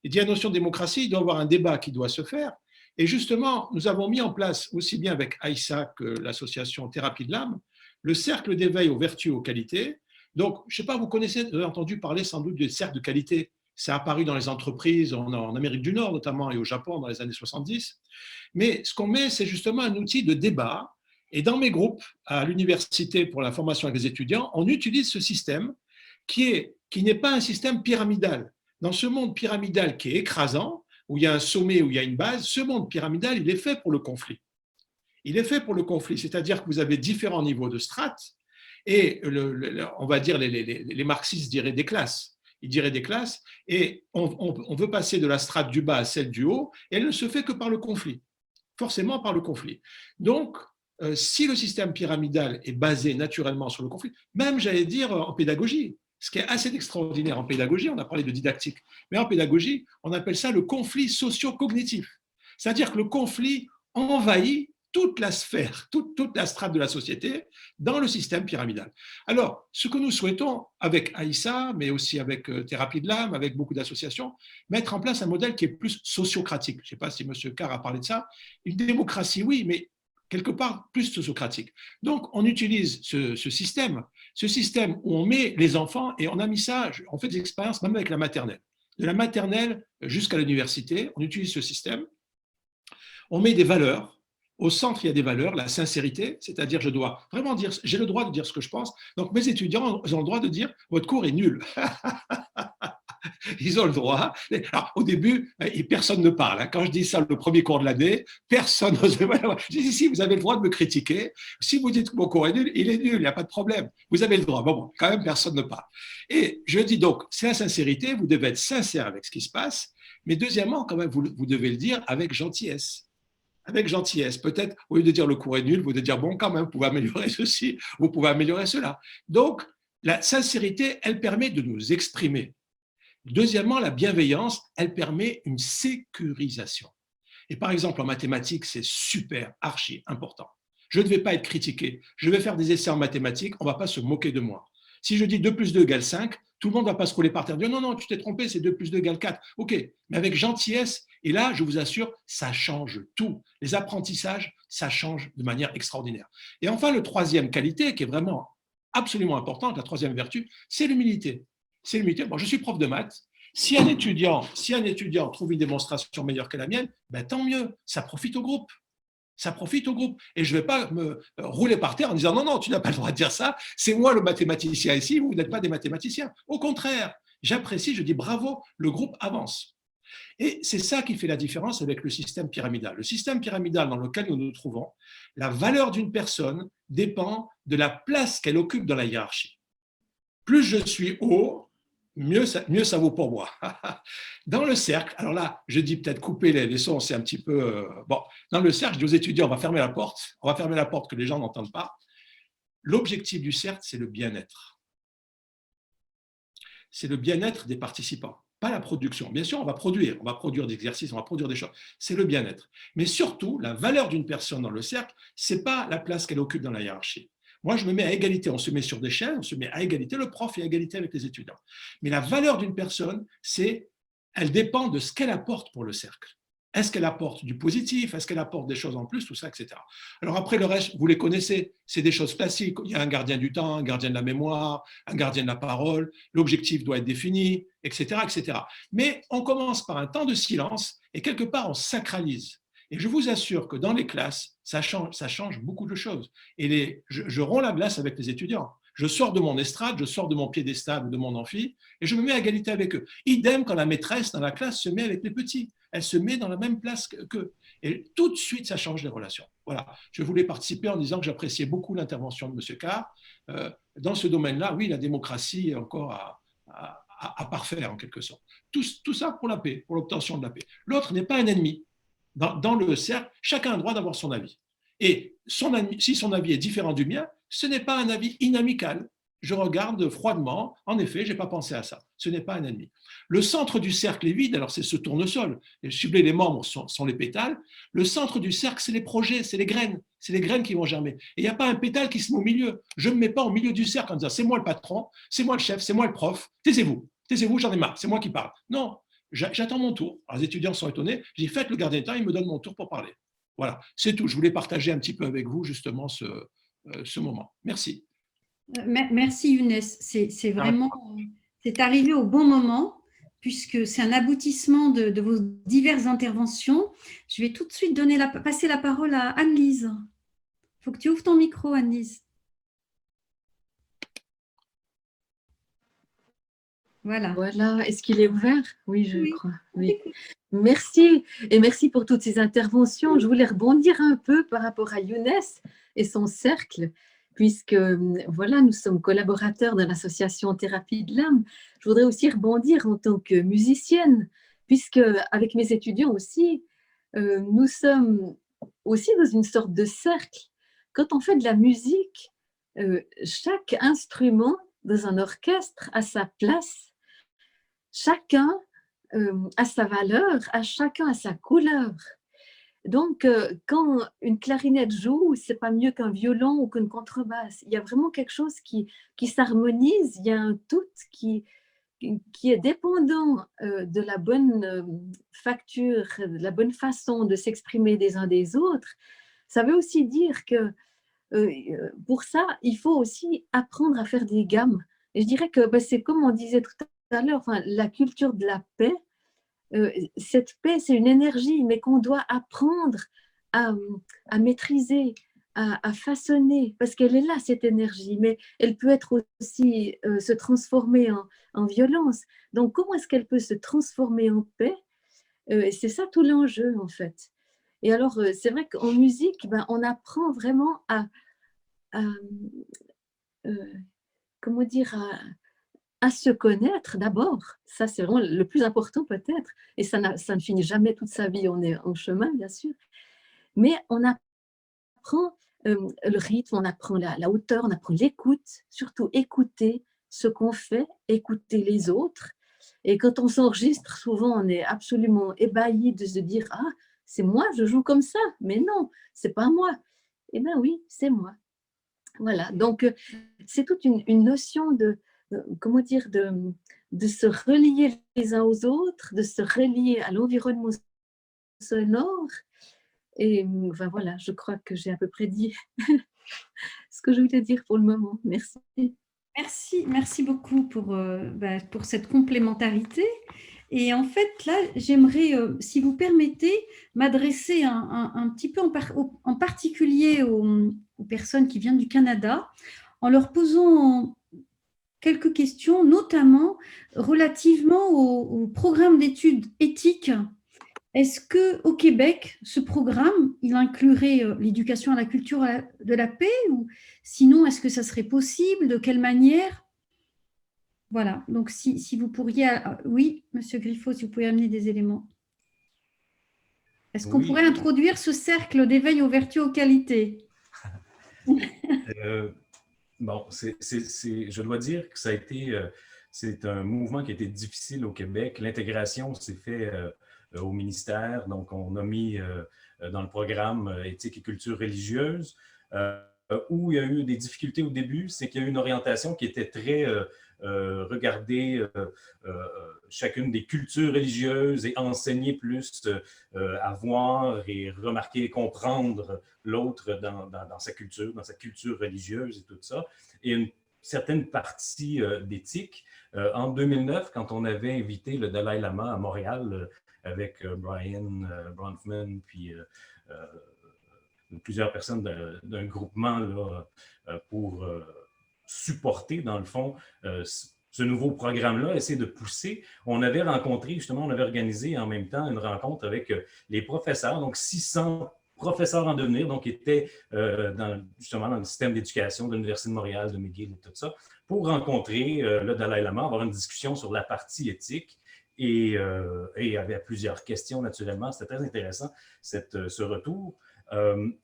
Il dit la notion de démocratie, il doit y avoir un débat qui doit se faire. Et justement, nous avons mis en place, aussi bien avec Aïssa que l'association Thérapie de l'âme, le cercle d'éveil aux vertus et aux qualités. Donc, je ne sais pas, vous avez entendu parler sans doute du cercle de qualité. C'est apparu dans les entreprises en Amérique du Nord notamment et au Japon dans les années 70. Mais ce qu'on met, c'est justement un outil de débat. Et dans mes groupes à l'université pour la formation avec les étudiants, on utilise ce système qui n'est pas un système pyramidal. Dans ce monde pyramidal qui est écrasant, où il y a un sommet, où il y a une base, ce monde pyramidal, il est fait pour le conflit. Il est fait pour le conflit, c'est-à-dire que vous avez différents niveaux de strates et on va dire les marxistes diraient des classes. Ils diraient des classes et on veut passer de la strate du bas à celle du haut et elle ne se fait que par le conflit, forcément par le conflit. Donc, si le système pyramidal est basé naturellement sur le conflit, même j'allais dire en pédagogie, ce qui est assez extraordinaire en pédagogie, on a parlé de didactique, mais en pédagogie, on appelle ça le conflit socio-cognitif. C'est-à-dire que le conflit envahit toute la sphère, toute la strate de la société dans le système pyramidal. Alors, ce que nous souhaitons avec Aïssa, mais aussi avec Thérapie de l'âme, avec beaucoup d'associations, mettre en place un modèle qui est plus sociocratique. Je ne sais pas si M. Carr a parlé de ça. Une démocratie, oui, mais quelque part plus sociocratique. Donc, on utilise ce système où on met les enfants, et on a mis ça, on fait des expériences même avec la maternelle. De la maternelle jusqu'à l'université, on utilise ce système. On met des valeurs. Au centre, il y a des valeurs, la sincérité, c'est-à-dire je dois vraiment dire, j'ai le droit de dire ce que je pense. Donc, mes étudiants ont le droit de dire votre cours est nul. Ils ont le droit. Alors, au début, personne ne parle. Quand je dis ça le premier cours de l'année, personne n'ose. Je dis si, vous avez le droit de me critiquer. Si vous dites que mon cours est nul, il est nul, il n'y a pas de problème. Vous avez le droit. Bon, quand même, personne ne parle. Et je dis donc, c'est la sincérité, vous devez être sincère avec ce qui se passe. Mais deuxièmement, quand même, vous devez le dire avec gentillesse. avec gentillesse. Peut-être, au lieu de dire le cours est nul, vous devez dire, bon, quand même, vous pouvez améliorer ceci, vous pouvez améliorer cela. Donc, la sincérité, elle permet de nous exprimer. Deuxièmement, la bienveillance, elle permet une sécurisation. Et par exemple, en mathématiques, c'est super, archi important. Je ne vais pas être critiqué. Je vais faire des essais en mathématiques, on ne va pas se moquer de moi. Si je dis 2 plus 2 égale 5, tout le monde ne va pas se rouler par terre et dire non, non, tu t'es trompé, c'est 2 plus 2 égale 4. OK, mais avec gentillesse, et là, je vous assure, ça change tout. Les apprentissages, ça change de manière extraordinaire. Et enfin, la troisième qualité, qui est vraiment absolument importante, la troisième vertu, c'est l'humilité. C'est l'humilité. Bon, je suis prof de maths. Si un étudiant trouve une démonstration meilleure que la mienne, ben, tant mieux, ça profite au groupe. Ça profite au groupe. Et je ne vais pas me rouler par terre en disant non, non, tu n'as pas le droit de dire ça, c'est moi le mathématicien ici, vous n'êtes pas des mathématiciens. Au contraire, j'apprécie, je dis bravo, le groupe avance. Et c'est ça qui fait la différence avec le système pyramidal. Le système pyramidal dans lequel nous nous trouvons, la valeur d'une personne dépend de la place qu'elle occupe dans la hiérarchie. Plus je suis haut, mieux ça vaut pour moi. Dans le cercle, alors là, je dis peut-être couper les sons, c'est un petit peu… bon, dans le cercle, je dis aux étudiants, on va fermer la porte que les gens n'entendent pas. L'objectif du cercle, c'est le bien-être. C'est le bien-être des participants, pas la production. Bien sûr, on va produire des exercices, on va produire des choses. C'est le bien-être. Mais surtout, la valeur d'une personne dans le cercle, ce n'est pas la place qu'elle occupe dans la hiérarchie. Moi, je me mets à égalité, on se met sur des chaînes, on se met à égalité, le prof est à égalité avec les étudiants. Mais la valeur d'une personne, elle dépend de ce qu'elle apporte pour le cercle. Est-ce qu'elle apporte du positif? Est-ce qu'elle apporte des choses en plus? Tout ça, etc. Alors après, le reste, vous les connaissez, c'est des choses classiques. Il y a un gardien du temps, un gardien de la mémoire, un gardien de la parole, l'objectif doit être défini, etc., etc. Mais on commence par un temps de silence et quelque part, on sacralise. Et je vous assure que dans les classes, ça change beaucoup de choses. Et je romps la glace avec les étudiants. Je sors de mon estrade, je sors de mon piédestal, de mon amphi, et je me mets à égalité avec eux. Idem quand la maîtresse dans la classe se met avec les petits. Elle se met dans la même place qu'eux. Et tout de suite, ça change les relations. Voilà. Je voulais participer en disant que j'appréciais beaucoup l'intervention de M. Carr. Dans ce domaine-là, oui, la démocratie est encore à parfaire, en quelque sorte. Tout ça pour la paix, pour l'obtention de la paix. L'autre n'est pas un ennemi. Dans le cercle, chacun a le droit d'avoir son avis. Et si son avis est différent du mien, ce n'est pas un avis inamical. Je regarde froidement, en effet, je n'ai pas pensé à ça. Ce n'est pas un ennemi. Le centre du cercle est vide, alors c'est ce tournesol. Les membres sont les pétales. Le centre du cercle, c'est les projets, c'est les graines. C'est les graines qui vont germer. Et il n'y a pas un pétale qui se met au milieu. Je ne me mets pas au milieu du cercle en disant c'est moi le patron, c'est moi le chef, c'est moi le prof. Taisez-vous, j'en ai marre, c'est moi qui parle. Non. J'attends mon tour. Alors, les étudiants sont étonnés. Je dis, faites le gardien de temps, il me donne mon tour pour parler. Voilà, c'est tout. Je voulais partager un petit peu avec vous, justement, ce moment. Merci. Merci, Younes. C'est vraiment… C'est arrivé au bon moment, puisque c'est un aboutissement de vos diverses interventions. Je vais tout de suite passer la parole à Anne-Lise. Il faut que tu ouvres ton micro, Anne-Lise. Voilà. Voilà. Est-ce qu'il est ouvert? Oui, je crois. Oui. Merci. Et merci pour toutes ces interventions. Je voulais rebondir un peu par rapport à Younes et son cercle, puisque voilà, nous sommes collaborateurs de l'association Thérapie de l'âme. Je voudrais aussi rebondir en tant que musicienne, puisque avec mes étudiants aussi, nous sommes aussi dans une sorte de cercle. Quand on fait de la musique, chaque instrument dans un orchestre a sa place. Chacun a sa valeur, chacun a sa couleur. Donc, quand une clarinette joue, ce n'est pas mieux qu'un violon ou qu'une contrebasse. Il y a vraiment quelque chose qui s'harmonise, il y a un tout qui est dépendant de la bonne facture, de la bonne façon de s'exprimer des uns des autres. Ça veut aussi dire que pour ça, il faut aussi apprendre à faire des gammes. Et je dirais que c'est comme on disait tout à l'heure, la culture de la paix. Cette paix, c'est une énergie, mais qu'on doit apprendre à maîtriser, à façonner, parce qu'elle est là, cette énergie, mais elle peut être aussi se transformer en violence. Donc, comment est-ce qu'elle peut se transformer en paix? C'est ça tout l'enjeu, en fait. Et alors, c'est vrai qu'en musique, on apprend vraiment comment dire, à se connaître d'abord. Ça, c'est vraiment le plus important peut-être. Et ça ne finit jamais toute sa vie, on est en chemin, bien sûr. Mais on apprend le rythme, on apprend la hauteur, on apprend l'écoute, surtout écouter ce qu'on fait, écouter les autres. Et quand on s'enregistre, souvent, on est absolument ébahi de se dire « Ah, c'est moi, je joue comme ça. » Mais non, c'est pas moi. Eh bien oui, c'est moi. Voilà, donc c'est toute une notion comment dire, de se relier les uns aux autres, de se relier à l'environnement sonore. Et enfin, voilà, je crois que j'ai à peu près dit ce que je voulais dire pour le moment. Merci. Merci beaucoup pour cette complémentarité. Et en fait, là, j'aimerais, si vous permettez, m'adresser un petit peu en particulier aux personnes qui viennent du Canada, en leur posant quelques questions, notamment relativement au programme d'études éthiques. Est-ce qu'au Québec, ce programme, il inclurait l'éducation à la culture de la paix, ou sinon, est-ce que ça serait possible? De quelle manière? Voilà, donc si vous pourriez… Oui, Monsieur Griffo, si vous pouvez amener des éléments. Est-ce qu'on pourrait introduire ce cercle d'éveil aux vertus, aux qualités? Bon, je dois dire que ça a été… c'est un mouvement qui a été difficile au Québec. L'intégration s'est faite au ministère, donc on a mis dans le programme éthique et culture religieuse, où il y a eu des difficultés au début, c'est qu'il y a eu une orientation qui était très… regarder chacune des cultures religieuses et enseigner plus à voir et remarquer et comprendre l'autre dans sa culture religieuse et tout ça. Et une certaine partie d'éthique. En 2009, quand on avait invité le Dalai Lama à Montréal avec Brian Bronfman, puis plusieurs personnes d'un groupement là, pour supporter, dans le fond, ce nouveau programme-là, essayer de pousser. On avait rencontré, justement, on avait organisé en même temps une rencontre avec les professeurs, donc 600 professeurs en devenir, donc qui étaient justement dans le système d'éducation de l'Université de Montréal, de McGill et tout ça, pour rencontrer le Dalai Lama, avoir une discussion sur la partie éthique. Et il y avait plusieurs questions, naturellement. C'était très intéressant, ce retour.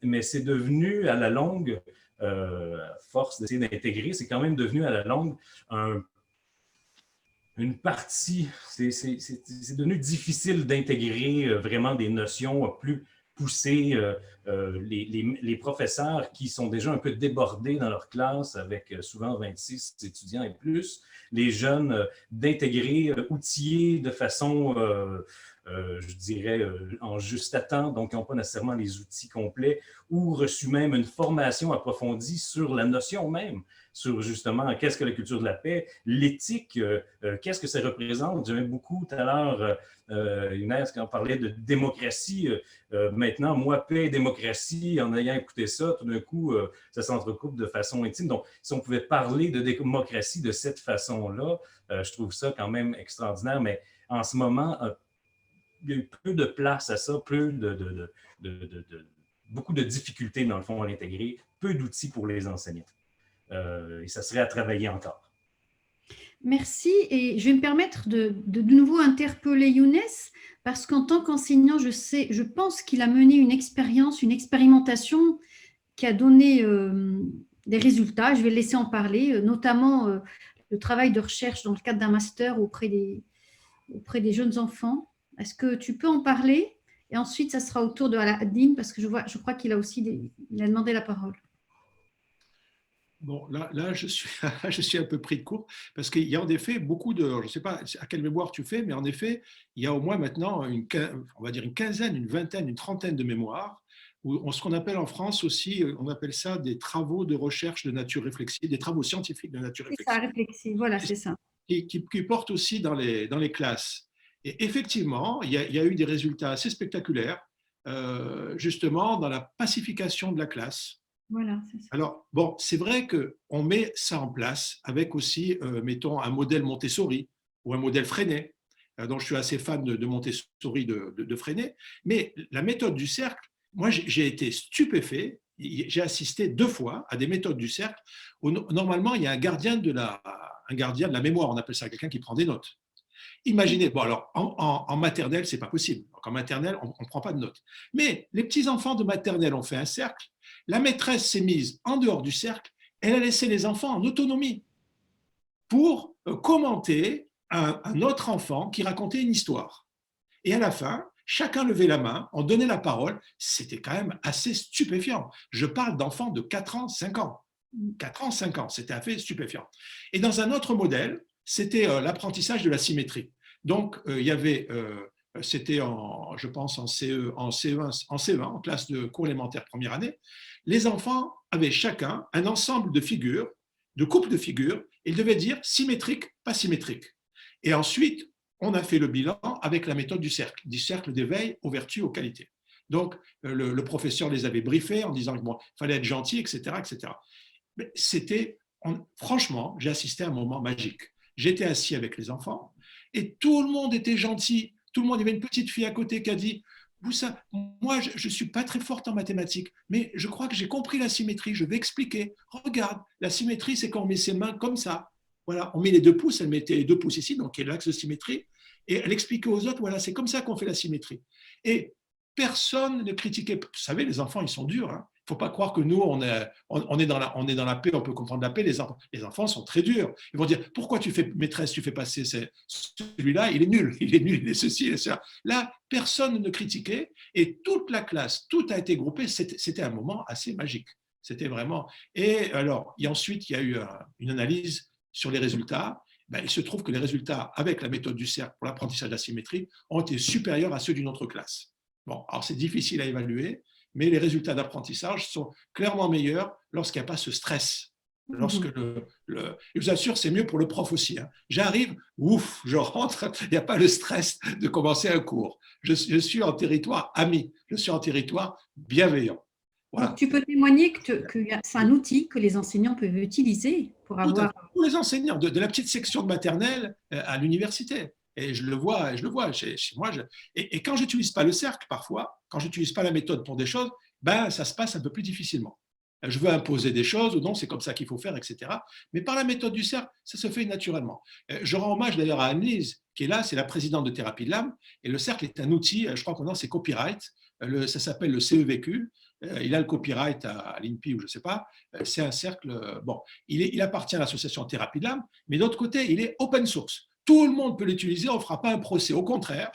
Mais c'est devenu, à la longue, force d'essayer d'intégrer, c'est quand même devenu à la longue une partie, c'est devenu difficile d'intégrer vraiment des notions plus poussées. Les professeurs qui sont déjà un peu débordés dans leur classe avec souvent 26 étudiants et plus, les jeunes d'intégrer, outillés de façon… je dirais, en juste à temps, donc ils n'ont pas nécessairement les outils complets, ou reçu même une formation approfondie sur la notion même, sur justement qu'est-ce que la culture de la paix, l'éthique, qu'est-ce que ça représente. J'aimais beaucoup tout à l'heure, Younes, quand on parlait de démocratie, maintenant, moi, paix et démocratie, en ayant écouté ça, tout d'un coup, ça s'entrecoupe de façon intime. Donc, si on pouvait parler de démocratie de cette façon-là, je trouve ça quand même extraordinaire, mais en ce moment, il y a eu peu de place à ça, beaucoup de difficultés, dans le fond, à l'intégrer, peu d'outils pour les enseignants. Et ça serait à travailler encore. Merci. Et je vais me permettre de nouveau interpeller Younes, parce qu'en tant qu'enseignant, je pense qu'il a mené une expérimentation qui a donné des résultats. Je vais le laisser en parler, notamment le travail de recherche dans le cadre d'un master auprès des jeunes enfants. Est-ce que tu peux en parler? Et ensuite, ça sera au tour de Aladdin, parce que je crois qu'il a aussi il a demandé la parole. Bon, là je suis un peu pris de court, parce qu'il y a en effet beaucoup de… Je ne sais pas à quelle mémoire tu fais, mais en effet, il y a au moins maintenant, on va dire une quinzaine, une vingtaine, une trentaine de mémoires, ou ce qu'on appelle en France aussi, on appelle ça des travaux de recherche de nature réflexive, des travaux scientifiques de nature réflexive. C'est ça, réflexive, voilà, c'est ça. Qui portent aussi dans les classes. Et effectivement, il y a eu des résultats assez spectaculaires, justement, dans la pacification de la classe. Voilà, c'est ça. Alors, bon, c'est vrai qu'on met ça en place avec aussi, mettons, un modèle Montessori ou un modèle Freinet, dont je suis assez fan de Montessori, de Freinet. Mais la méthode du cercle, moi, j'ai été stupéfait. J'ai assisté 2 fois à des méthodes du cercle où normalement, il y a un gardien de la mémoire, on appelle ça, quelqu'un qui prend des notes. Imaginez, bon alors en maternelle, c'est pas possible. Donc, en maternelle, on ne prend pas de notes. Mais les petits-enfants de maternelle ont fait un cercle, la maîtresse s'est mise en dehors du cercle, elle a laissé les enfants en autonomie pour commenter un autre enfant qui racontait une histoire. Et à la fin, chacun levait la main, on donnait la parole. C'était quand même assez stupéfiant. Je parle d'enfants de 4 ans, 5 ans. 4 ans, 5 ans, c'était assez stupéfiant. Et dans un autre modèle, c'était l'apprentissage de la symétrie. Donc, il y avait, c'était je pense en CE1, en classe de cours élémentaire première année, les enfants avaient chacun un ensemble de figures, de couples de figures, et ils devaient dire symétrique, pas symétrique. Et ensuite, on a fait le bilan avec la méthode du cercle d'éveil aux vertus, aux qualités. Donc, le professeur les avait briefés en disant qu'il fallait être gentil, etc., etc. Mais franchement, j'ai assisté à un moment magique. J'étais assis avec les enfants et tout le monde était gentil. Tout le monde, il y avait une petite fille à côté qui a dit moi, je ne suis pas très forte en mathématiques, mais je crois que j'ai compris la symétrie, je vais expliquer. Regarde, la symétrie, c'est quand on met ses mains comme ça. Voilà, on met les 2 pouces, elle mettait les 2 pouces ici, donc il y a l'axe de symétrie, et elle expliquait aux autres, voilà, c'est comme ça qu'on fait la symétrie. Et personne ne critiquait. Vous savez, les enfants, ils sont durs. Il ne faut pas croire que nous, on est dans la paix, on peut comprendre la paix. Les enfants sont très durs. Ils vont dire, pourquoi tu fais maîtresse, tu fais passer celui-là, il est nul, il est ceci, il est cela. Là, personne ne critiquait et toute la classe, tout a été groupé. C'était un moment assez magique. C'était vraiment… Et alors, ensuite, il y a eu une analyse sur les résultats. Il se trouve que les résultats avec la méthode du cercle pour l'apprentissage de la symétrie ont été supérieurs à ceux d'une autre classe. Bon, alors c'est difficile à évaluer, mais les résultats d'apprentissage sont clairement meilleurs lorsqu'il n'y a pas ce stress. Lorsque je vous assure, c'est mieux pour le prof aussi. J'arrive, ouf, je rentre, il n'y a pas le stress de commencer un cours. Je suis en territoire ami, je suis en territoire bienveillant. Voilà. Donc, tu peux témoigner que c'est un outil que les enseignants peuvent utiliser pour avoir… Pour les enseignants, de la petite section de maternelle à l'université. Et je le vois chez moi. Et quand je n'utilise pas le cercle, parfois, quand je n'utilise pas la méthode pour des choses, ça se passe un peu plus difficilement. Je veux imposer des choses, ou non, c'est comme ça qu'il faut faire, etc. Mais par la méthode du cercle, ça se fait naturellement. Je rends hommage d'ailleurs à Anne-Lise, qui est là, c'est la présidente de Thérapie de l'âme. Et le cercle est un outil, je crois qu'on a, c'est copyright. Ça s'appelle le CEVQ. Il a le copyright à l'INPI ou je ne sais pas. C'est un cercle, bon, il appartient à l'association Thérapie de l'âme, mais d'autre côté, il est open source. Tout le monde peut l'utiliser, on ne fera pas un procès. Au contraire,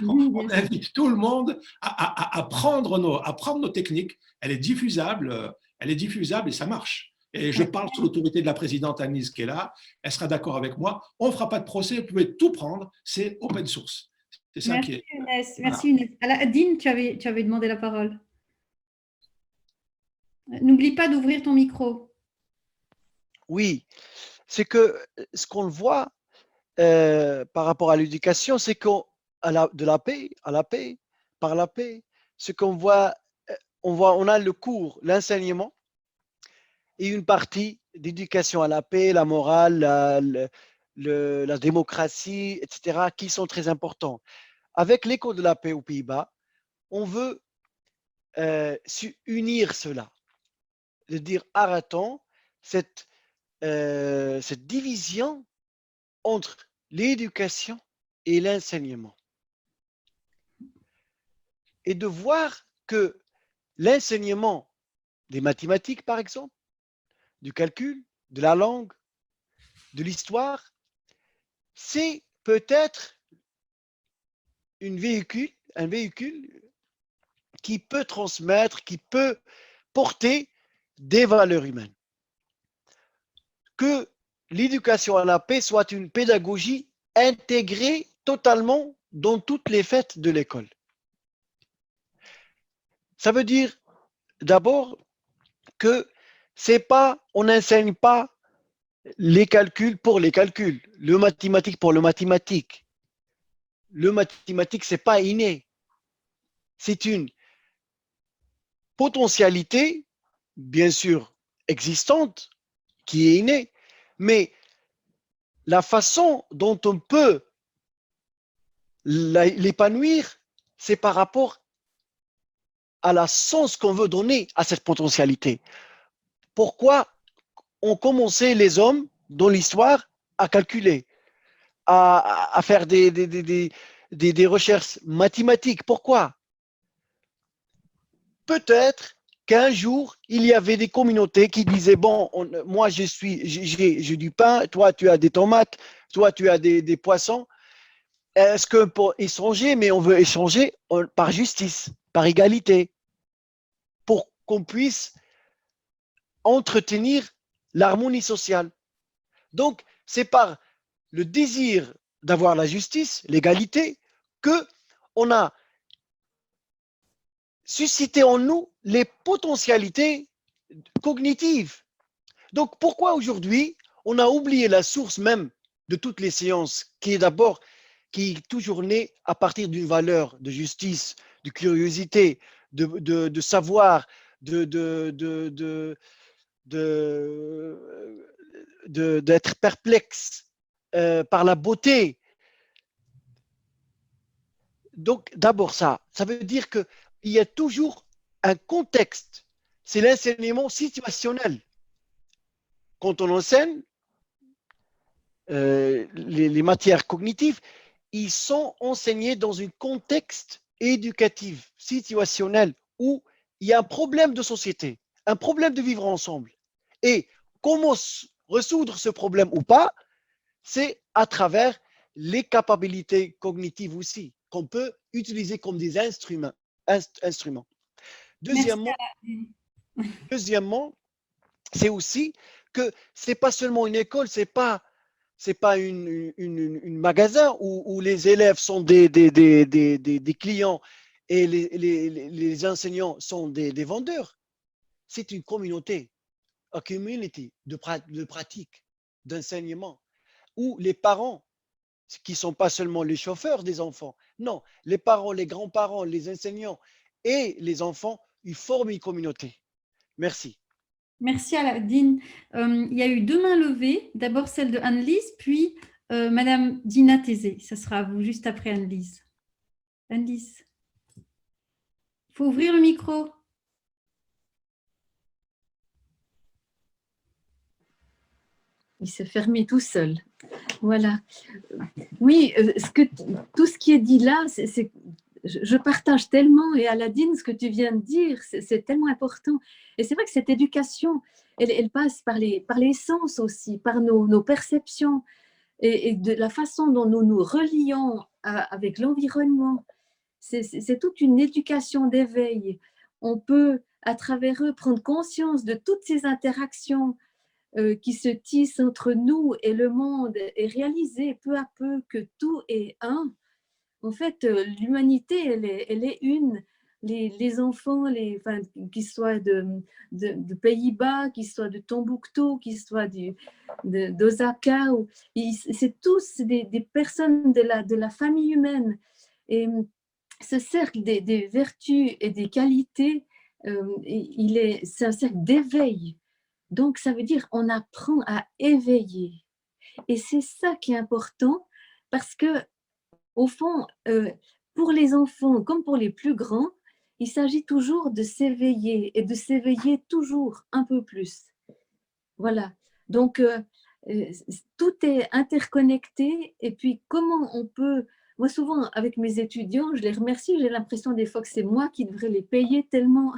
on invite tout le monde à prendre nos techniques. Elle est diffusable et ça marche. Et je parle sous l'autorité de la présidente Anne-Lise qui est là. Elle sera d'accord avec moi. On ne fera pas de procès, vous pouvez tout prendre. C'est open source. C'est ça qui est… Inès. Merci Inès. Adine, tu avais demandé la parole. N'oublie pas d'ouvrir ton micro. Oui, c'est que ce qu'on voit par rapport à l'éducation, c'est qu'on de la paix à la paix, par la paix, ce qu'on voit, on a le cours, l'enseignement et une partie d'éducation à la paix, la morale, la démocratie, etc., qui sont très importants. Avec l'école de la paix aux Pays-Bas, on veut unir cela, de dire arrêtons cette division entre l'éducation et l'enseignement. Et de voir que l'enseignement des mathématiques, par exemple, du calcul, de la langue, de l'histoire, c'est peut-être un véhicule qui peut transmettre, qui peut porter des valeurs humaines. Que l'éducation à la paix soit une pédagogie intégrée totalement dans toutes les fêtes de l'école. Ça veut dire d'abord que on n'enseigne pas les calculs pour les calculs, le mathématique pour le mathématique. Le mathématique, ce n'est pas inné. C'est une potentialité, bien sûr, existante, qui est innée, mais la façon dont on peut l'épanouir, c'est par rapport à la sens qu'on veut donner à cette potentialité. Pourquoi ont commencé les hommes dans l'histoire à calculer, à faire des recherches mathématiques. Pourquoi? Peut-être qu'un jour, il y avait des communautés qui disaient, bon, moi, j'ai du pain, toi, tu as des tomates, toi, tu as des poissons. Est-ce que pour échanger, mais on veut échanger par justice, par égalité, pour qu'on puisse entretenir l'harmonie sociale. Donc, c'est par le désir d'avoir la justice, l'égalité, que on a suscité en nous les potentialités cognitives. Donc, pourquoi aujourd'hui, on a oublié la source même de toutes les sciences, qui est toujours née à partir d'une valeur de justice, de curiosité, de savoir, d'être perplexe par la beauté. Donc, d'abord ça veut dire qu'il y a toujours un contexte. C'est l'enseignement situationnel. Quand on enseigne les matières cognitives, ils sont enseignés dans un contexte éducatif, situationnel, où il y a un problème de société, un problème de vivre ensemble. Et comment résoudre ce problème ou pas, c'est à travers les capacités cognitives aussi, qu'on peut utiliser comme des instruments. Deuxièmement, c'est aussi que ce n'est pas seulement une école, ce n'est pas un magasin où les élèves sont des clients et les enseignants sont des vendeurs. C'est une communauté, a community de pratique, d'enseignement, où les parents, qui ne sont pas seulement les chauffeurs des enfants, non, les parents, les grands-parents, les enseignants et les enfants, ils forment une communauté. Merci. Merci Aladine. Il y a eu 2 mains levées, d'abord celle de Anne-Lise, puis Madame Dina Tézé. Ça sera à vous juste après Anne-Lise. Anne-Lise, il faut ouvrir le micro. Il s'est fermé tout seul. Voilà. Oui, tout ce qui est dit là, je partage tellement, et Aladine, ce que tu viens de dire, c'est tellement important. Et c'est vrai que cette éducation, elle passe par les sens aussi, par nos perceptions et de la façon dont nous nous relions avec l'environnement. C'est toute une éducation d'éveil. On peut, à travers eux, prendre conscience de toutes ces interactions qui se tissent entre nous et le monde et réaliser peu à peu que tout est un. En fait, l'humanité, elle est une. Les enfants, qu'ils soient de Pays-Bas, qu'ils soient de Tombouctou, qu'ils soient d'Osaka, c'est tous des personnes de la famille humaine. Et ce cercle des vertus et des qualités, c'est un cercle d'éveil. Donc, ça veut dire qu'on apprend à éveiller. Et c'est ça qui est important parce que, au fond, pour les enfants comme pour les plus grands, il s'agit toujours de s'éveiller et de s'éveiller toujours un peu plus. Voilà. Donc, tout est interconnecté. Et puis, comment on peut… Moi, souvent, avec mes étudiants, je les remercie. J'ai l'impression des fois que c'est moi qui devrais les payer tellement,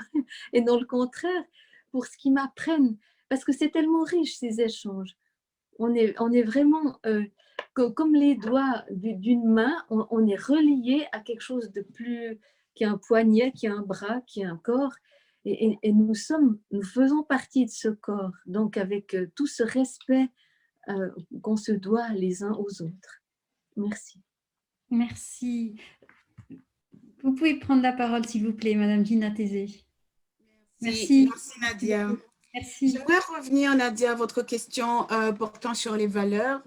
et non le contraire, pour ce qu'ils m'apprennent. Parce que c'est tellement riche, ces échanges. On est vraiment… comme les doigts d'une main, on est relié à quelque chose de plus, qui a un poignet, qui a un bras, qui a un corps, et nous faisons partie de ce corps, donc avec tout ce respect qu'on se doit les uns aux autres. Merci. Merci. Vous pouvez prendre la parole, s'il vous plaît, Madame Dina Tézé. Merci. Merci Nadia. Merci. J'aimerais revenir, Nadia, à votre question portant sur les valeurs.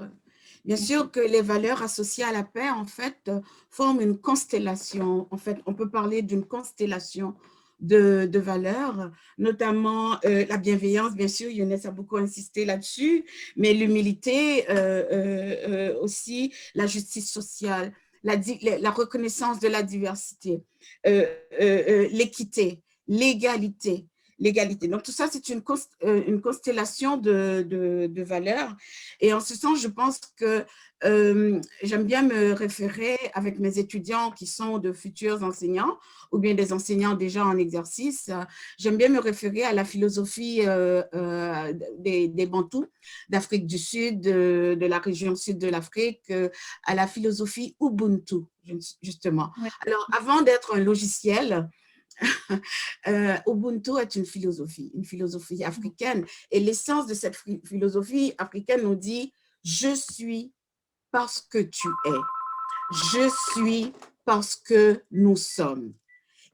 Bien sûr que les valeurs associées à la paix, en fait, forment une constellation. En fait, on peut parler d'une constellation de valeurs, notamment la bienveillance, bien sûr, Younes a beaucoup insisté là-dessus, mais l'humilité aussi, la justice sociale, la reconnaissance de la diversité, l'équité, l'égalité. l'égalité. Donc, tout ça, c'est une constellation de valeurs. Et en ce sens, je pense que j'aime bien me référer avec mes étudiants qui sont de futurs enseignants ou bien des enseignants déjà en exercice. J'aime bien me référer à la philosophie des Bantous d'Afrique du Sud, de la région sud de l'Afrique, à la philosophie Ubuntu, justement. Ouais. Alors, avant d'être un logiciel, Ubuntu est une philosophie africaine. Et l'essence de cette philosophie africaine nous dit « Je suis parce que tu es. Je suis parce que nous sommes. »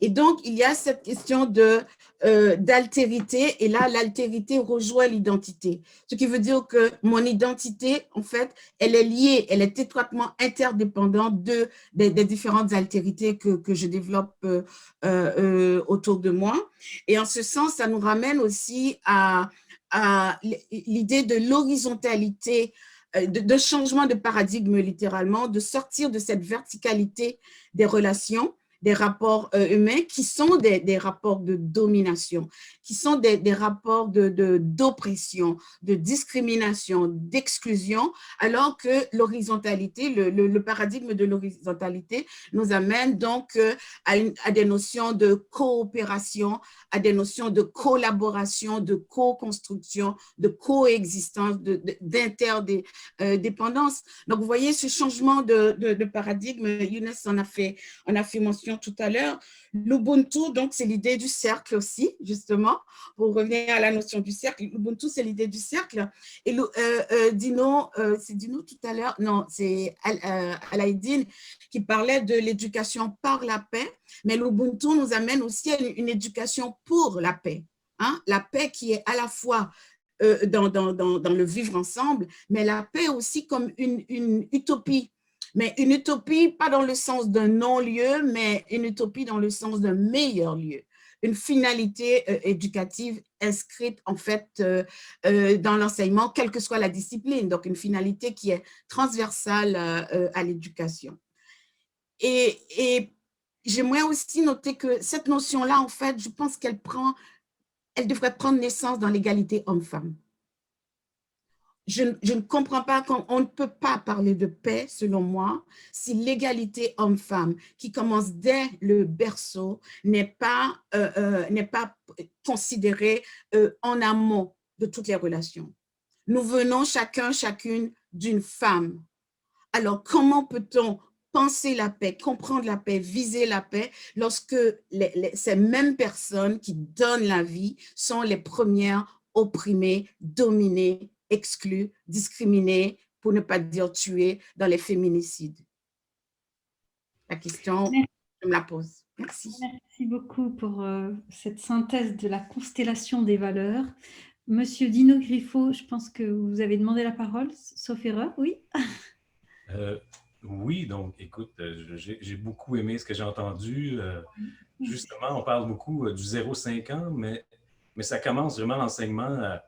Et donc, il y a cette question d'altérité, et là, l'altérité rejoint l'identité. Ce qui veut dire que mon identité, en fait, elle est liée, elle est étroitement interdépendante des différentes altérités que je développe autour de moi. Et en ce sens, ça nous ramène aussi à l'idée de l'horizontalité, de changement de paradigme littéralement, de sortir de cette verticalité des relations, des rapports humains qui sont des rapports de domination, qui sont des rapports d'oppression, de discrimination, d'exclusion, alors que l'horizontalité, le paradigme de l'horizontalité nous amène donc à des notions de coopération, à des notions de collaboration, de co-construction, de coexistence, d'interdépendance. Donc, vous voyez ce changement de paradigme, Younes en a fait mention tout à l'heure. L'Ubuntu, donc, c'est l'idée du cercle aussi, justement, pour revenir à la notion du cercle. L'Ubuntu, c'est l'idée du cercle. Et Dino, c'est Dino tout à l'heure, non, c'est Alaïdine qui parlait de l'éducation par la paix, mais l'Ubuntu nous amène aussi à une éducation pour la paix. Hein? La paix qui est à la fois dans le vivre ensemble, mais la paix aussi comme une utopie. Mais une utopie, pas dans le sens d'un non-lieu, mais une utopie dans le sens d'un meilleur lieu. Une finalité éducative inscrite en fait dans l'enseignement, quelle que soit la discipline. Donc, une finalité qui est transversale à l'éducation. Et j'aimerais aussi noter que cette notion-là, en fait, je pense qu'elle devrait prendre naissance dans l'égalité homme-femme. Je ne comprends pas qu'on ne peut pas parler de paix, selon moi, si l'égalité homme-femme, qui commence dès le berceau, n'est pas considérée en amont de toutes les relations. Nous venons chacune d'une femme. Alors, comment peut-on penser la paix, comprendre la paix, viser la paix, lorsque ces mêmes personnes qui donnent la vie sont les premières opprimées, dominées, exclues, discriminées, pour ne pas dire tuées dans les féminicides? La question, je me la pose. Merci. Merci beaucoup pour cette synthèse de la constellation des valeurs. Monsieur Dino Griffo, je pense que vous avez demandé la parole, sauf erreur, oui? Oui, donc écoute, j'ai beaucoup aimé ce que j'ai entendu. Justement, on parle beaucoup du 0-5 ans, mais ça commence vraiment l'enseignement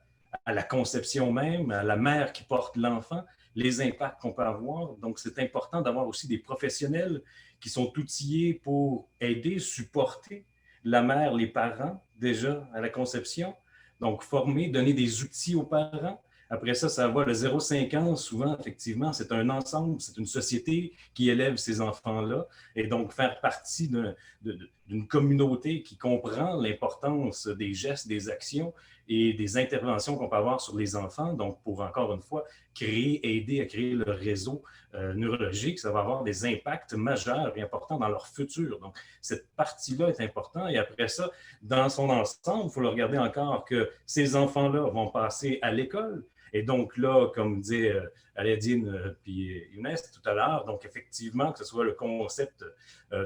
à la conception même, à la mère qui porte l'enfant, les impacts qu'on peut avoir. Donc, c'est important d'avoir aussi des professionnels qui sont outillés pour aider, supporter la mère, les parents, déjà à la conception. Donc, former, donner des outils aux parents. Après ça, ça va, le 0-5 ans, souvent, effectivement, c'est un ensemble, c'est une société qui élève ces enfants-là. Et donc, faire partie d'une communauté qui comprend l'importance des gestes, des actions et des interventions qu'on peut avoir sur les enfants. Donc, pour, encore une fois, aider à créer le réseau neurologique, ça va avoir des impacts majeurs et importants dans leur futur. Donc, cette partie-là est importante. Et après ça, dans son ensemble, il faut le regarder encore que ces enfants-là vont passer à l'école. Et donc là, comme disait Alaïdine puis Younes tout à l'heure, donc effectivement, que ce soit le concept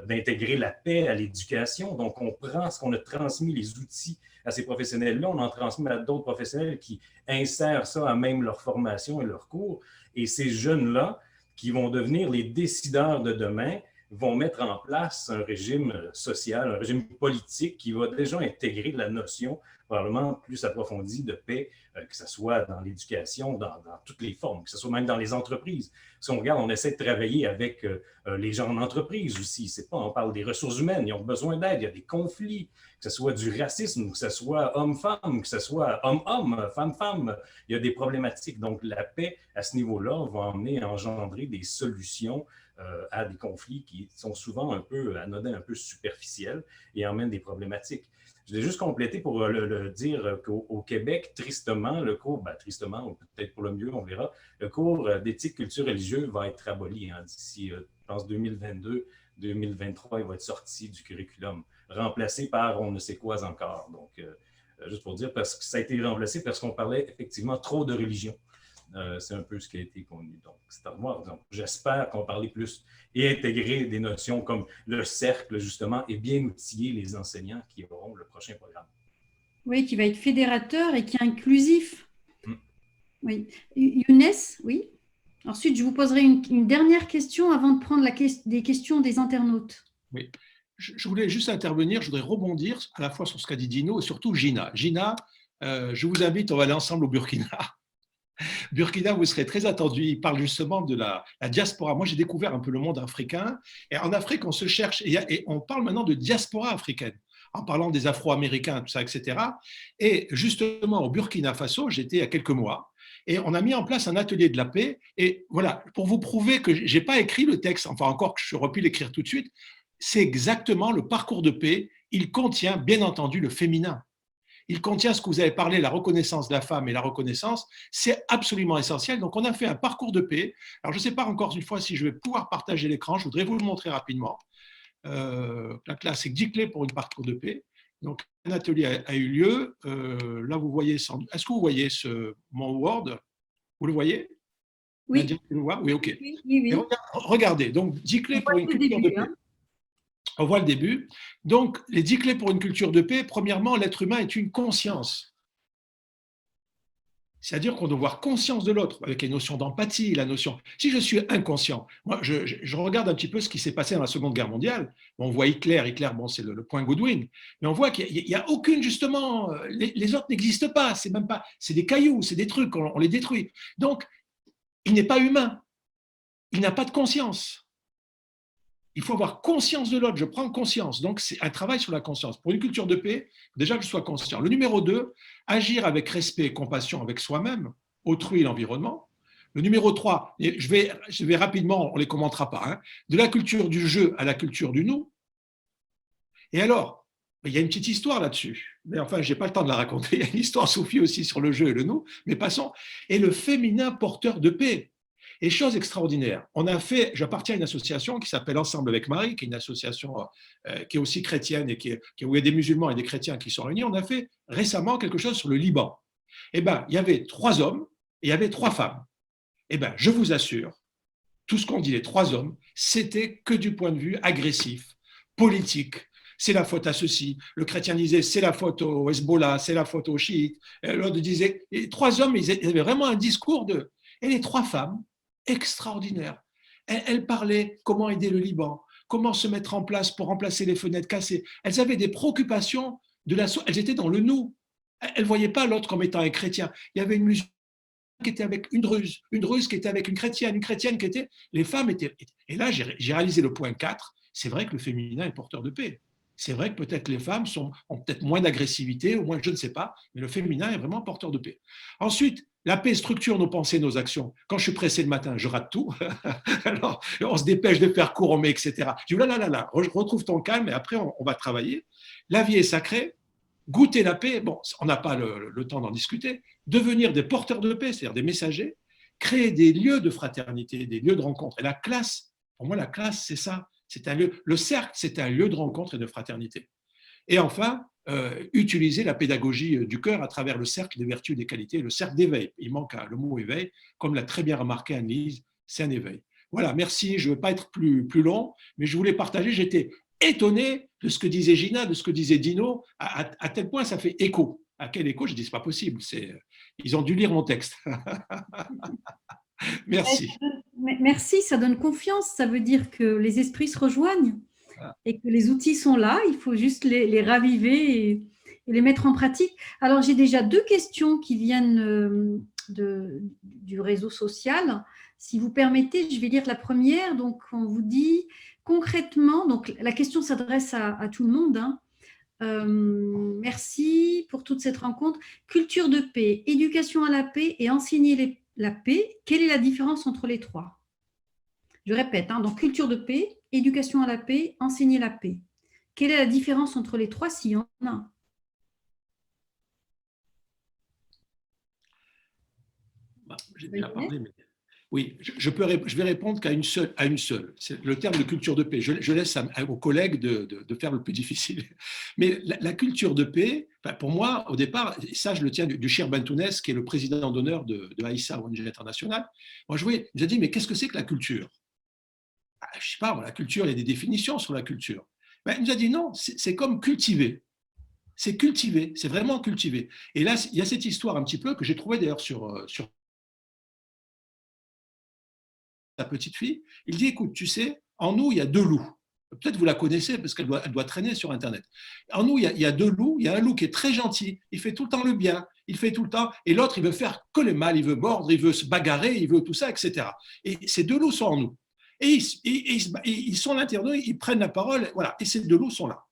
d'intégrer la paix à l'éducation. Donc, on prend ce qu'on a transmis, les outils à ces professionnels-là, on en transmet à d'autres professionnels qui insèrent ça à même leur formation et leur cours. Et ces jeunes-là, qui vont devenir les décideurs de demain, vont mettre en place un régime social, un régime politique qui va déjà intégrer la notion probablement plus approfondie de paix, que ce soit dans l'éducation, dans toutes les formes, que ce soit même dans les entreprises. Si on regarde, on essaie de travailler avec les gens en entreprise aussi. C'est pas, on parle des ressources humaines, ils ont besoin d'aide, il y a des conflits, que ce soit du racisme, que ce soit homme-femme, que ce soit homme-homme, femme-femme, il y a des problématiques. Donc, la paix, à ce niveau-là, va emmener à engendrer des solutions à des conflits qui sont souvent un peu anodins, un peu superficiels et emmènent des problématiques. Je l'ai juste complété pour le dire qu'au Québec, tristement, le cours, tristement, ou peut-être pour le mieux, on verra, le cours d'éthique, culture religieuse va être aboli d'ici, je pense, 2022-2023, il va être sorti du curriculum, remplacé par on ne sait quoi encore. Donc, juste pour dire, parce que ça a été remplacé parce qu'on parlait effectivement trop de religion. C'est un peu ce qui a été connu. Donc, c'est à voir. Donc, j'espère qu'on va parler plus et intégrer des notions comme le cercle, justement, et bien outiller les enseignants qui auront le prochain programme. Oui, qui va être fédérateur et qui est inclusif. Oui. Younes, oui. Ensuite, je vous poserai une dernière question avant de prendre des questions des internautes. Oui. Je voulais juste intervenir, je voudrais rebondir à la fois sur ce qu'a dit Dino et surtout Gina. Gina, je vous invite, on va aller ensemble au Burkina. Burkina, vous serez très attendu. Il parle justement de la diaspora. Moi, j'ai découvert un peu le monde africain. Et en Afrique, on se cherche. Et on parle maintenant de diaspora africaine, en parlant des Afro-Américains, tout ça, etc. Et justement, au Burkina Faso, j'étais il y a quelques mois. Et on a mis en place un atelier de la paix. Et voilà, pour vous prouver que je n'ai pas écrit le texte, enfin encore que j'aurais pu l'écrire tout de suite, c'est exactement le parcours de paix. Il contient, bien entendu, le féminin. Il contient ce que vous avez parlé, la reconnaissance de la femme et la reconnaissance, c'est absolument essentiel. Donc, on a fait un parcours de paix. Alors, je ne sais pas encore une fois si je vais pouvoir partager l'écran, je voudrais vous le montrer rapidement. La classe, c'est 10 clés pour une parcours de paix. Donc, un atelier a eu lieu. Là, vous voyez, est-ce que vous voyez mon Word? Vous le voyez? Oui. Oui, ok. Oui. Regardez, donc 10 clés pour une culture de paix. On voit le début. Donc, les 10 clés pour une culture de paix, premièrement, l'être humain est une conscience. C'est-à-dire qu'on doit avoir conscience de l'autre, avec les notions d'empathie, la notion… Si je suis inconscient, moi, je regarde un petit peu ce qui s'est passé dans la Seconde Guerre mondiale. On voit Hitler, bon, c'est le point Goodwin, mais on voit qu'il n'y a aucune, justement, les autres n'existent pas, c'est même pas, c'est des cailloux, c'est des trucs, on les détruit. Donc, il n'est pas humain, il n'a pas de conscience. Il faut avoir conscience de l'autre, je prends conscience. Donc, c'est un travail sur la conscience. Pour une culture de paix, déjà que je sois conscient. Le numéro 2, agir avec respect et compassion avec soi-même, autrui et l'environnement. Le numéro 3, je vais rapidement, on ne les commentera pas, hein, de la culture du jeu à la culture du nous. Et alors, il y a une petite histoire là-dessus. Mais enfin, je n'ai pas le temps de la raconter. Il y a une histoire, Sophie, aussi sur le jeu et le nous. Mais passons. Et le féminin porteur de paix. Et chose extraordinaire, j'appartiens à une association qui s'appelle Ensemble avec Marie, qui est une association qui est aussi chrétienne et où il y a des musulmans et des chrétiens qui sont réunis. On a fait récemment quelque chose sur le Liban. Eh bien, il y avait 3 hommes et il y avait 3 femmes. Eh bien, je vous assure, tout ce qu'ont dit les 3 hommes, c'était que du point de vue agressif, politique. C'est la faute à ceci. Le chrétien disait c'est la faute au Hezbollah, c'est la faute aux chiites. L'autre disait, les 3 hommes, ils avaient vraiment un discours de… Et les 3 femmes, extraordinaire. Elles parlaient comment aider le Liban, comment se mettre en place pour remplacer les fenêtres cassées. Elles avaient des préoccupations elles étaient dans le nous. Elles ne voyaient pas l'autre comme étant un chrétien. Il y avait une musulmane qui était avec une druze qui était avec une chrétienne qui était… Les femmes étaient… Et là, j'ai réalisé le point 4. C'est vrai que le féminin est porteur de paix. C'est vrai que peut-être les femmes ont peut-être moins d'agressivité, au moins je ne sais pas, mais le féminin est vraiment porteur de paix. Ensuite, la paix structure nos pensées, nos actions. Quand je suis pressé le matin, je rate tout. Alors, on se dépêche de faire court, on met, etc. Je dis, là, retrouve ton calme et après, on va travailler. La vie est sacrée. Goûter la paix, bon, on n'a pas le temps d'en discuter. Devenir des porteurs de paix, c'est-à-dire des messagers. Créer des lieux de fraternité, des lieux de rencontre. Et la classe, pour moi, la classe, c'est ça. C'est un lieu, le cercle, c'est un lieu de rencontre et de fraternité. Et enfin, utiliser la pédagogie du cœur à travers le cercle des vertus et des qualités, le cercle d'éveil. Il manque le mot éveil, comme l'a très bien remarqué Anne-Lise, c'est un éveil. Voilà, merci, je ne veux pas être plus long, mais je voulais partager, j'étais étonné de ce que disait Gina, de ce que disait Dino, à tel point ça fait écho. À quel écho? Je dis, c'est pas possible, ils ont dû lire mon texte. Merci. Merci, ça donne confiance, ça veut dire que les esprits se rejoignent et que les outils sont là, il faut juste les raviver et les mettre en pratique. Alors, j'ai déjà 2 questions qui viennent du réseau social. Si vous permettez, je vais lire la première. Donc, on vous dit concrètement, donc la question s'adresse à tout le monde, hein. Merci pour toute cette rencontre. Culture de paix, éducation à la paix et enseigner la paix. Quelle est la différence entre les trois? Je répète, hein, donc culture de paix, éducation à la paix, enseigner la paix. Quelle est la différence entre les trois s'il y en a? J'ai déjà parlé, mais oui, je vais répondre qu'à une seule. C'est le terme de culture de paix. Je laisse aux collègues de faire le plus difficile. Mais la culture de paix, pour moi, au départ, ça je le tiens du Cheikh Bentounès, qui est le président d'honneur de Aïssa, ONG internationale. Moi, il nous a dit, mais qu'est-ce que c'est que la culture? Je ne sais pas, la culture, il y a des définitions sur la culture. Il nous a dit, non, c'est comme cultiver. C'est cultiver, c'est vraiment cultiver. Et là, il y a cette histoire un petit peu que j'ai trouvée d'ailleurs sur sa petite fille. Il dit, écoute, tu sais, en nous, il y a 2 loups. Peut-être vous la connaissez parce qu'elle doit traîner sur Internet. En nous, il y a 2 loups. Il y a un loup qui est très gentil. Il fait tout le temps le bien. Il fait tout le temps. Et l'autre, il veut faire que le mal. Il veut mordre, il veut se bagarrer, il veut tout ça, etc. Et ces 2 loups sont en nous. Et ils sont à l'intérieur, ils prennent la parole. Voilà. Et ces 2 loups sont là.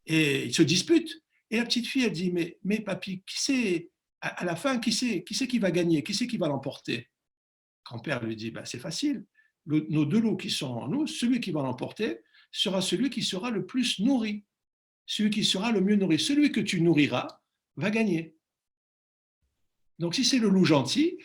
Et ils se disputent. Et la petite fille, elle dit, mais papy, qui c'est, à la fin, qui c'est qui va gagner? Qui c'est qui va l'emporter? Grand-père lui dit, c'est facile. Nos 2 loups qui sont en nous, celui qui va l'emporter sera celui qui sera le plus nourri. Celui qui sera le mieux nourri. Celui que tu nourriras va gagner. Donc, si c'est le loup gentil,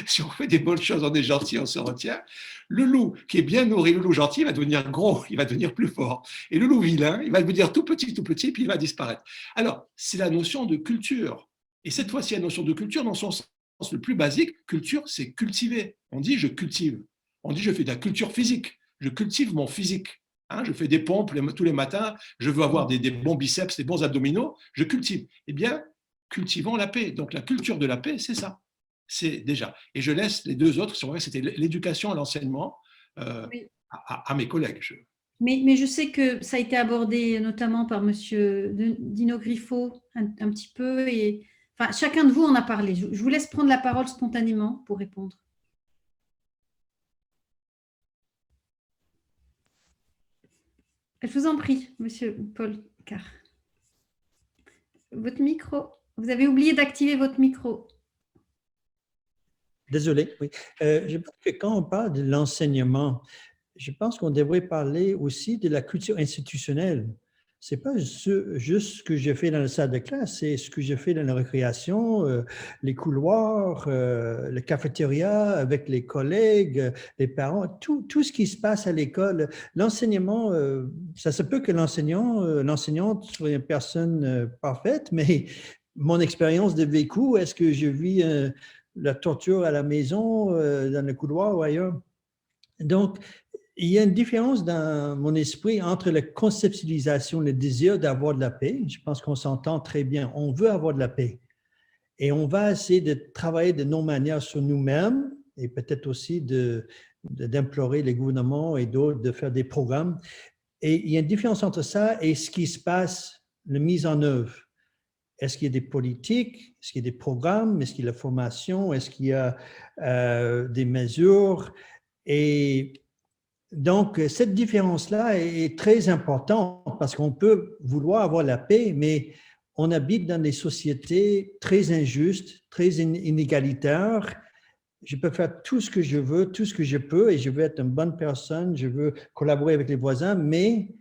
si on fait des bonnes choses, on est gentil, on se retient. Le loup qui est bien nourri, le loup gentil, il va devenir gros, il va devenir plus fort. Et le loup vilain, il va devenir tout petit, puis il va disparaître. Alors, c'est la notion de culture. Et cette fois-ci, la notion de culture, dans son sens le plus basique, culture, c'est cultiver. On dit je cultive. On dit je fais de la culture physique. Je cultive mon physique. Je fais des pompes tous les matins. Je veux avoir des bons biceps, des bons abdominaux. Je cultive. Eh bien, cultivons la paix. Donc, la culture de la paix, c'est ça. C'est déjà. Et je laisse les 2 autres, c'est vrai, c'était l'éducation et l'enseignement Oui. à mes collègues. Mais je sais que ça a été abordé notamment par monsieur Dino Griffo un petit peu. Et, enfin, chacun de vous en a parlé. Je vous laisse prendre la parole spontanément pour répondre. Je vous en prie, monsieur Paul Carr. Votre micro. Vous avez oublié d'activer votre micro. Désolé, oui. Je pense que quand on parle de l'enseignement, je pense qu'on devrait parler aussi de la culture institutionnelle. Ce n'est pas juste ce que je fais dans la salle de classe, c'est ce que je fais dans la récréation, les couloirs, la cafétéria avec les collègues, les parents, tout ce qui se passe à l'école. L'enseignement, ça se peut que l'enseignante soit une personne parfaite, mais mon expérience de vécu, est-ce que je vis la torture à la maison, dans le couloir ou ailleurs? Donc, il y a une différence dans mon esprit entre la conceptualisation, le désir d'avoir de la paix. Je pense qu'on s'entend très bien. On veut avoir de la paix. Et on va essayer de travailler de nos manières sur nous-mêmes et peut-être aussi d'implorer les gouvernements et d'autres de faire des programmes. Et il y a une différence entre ça et ce qui se passe, la mise en œuvre. Est-ce qu'il y a des politiques? Est-ce qu'il y a des programmes? Est-ce qu'il y a la formation? Est-ce qu'il y a des mesures? Et donc, cette différence-là est très importante parce qu'on peut vouloir avoir la paix, mais on habite dans des sociétés très injustes, très inégalitaires. Je peux faire tout ce que je veux, tout ce que je peux, et je veux être une bonne personne, je veux collaborer avec les voisins, mais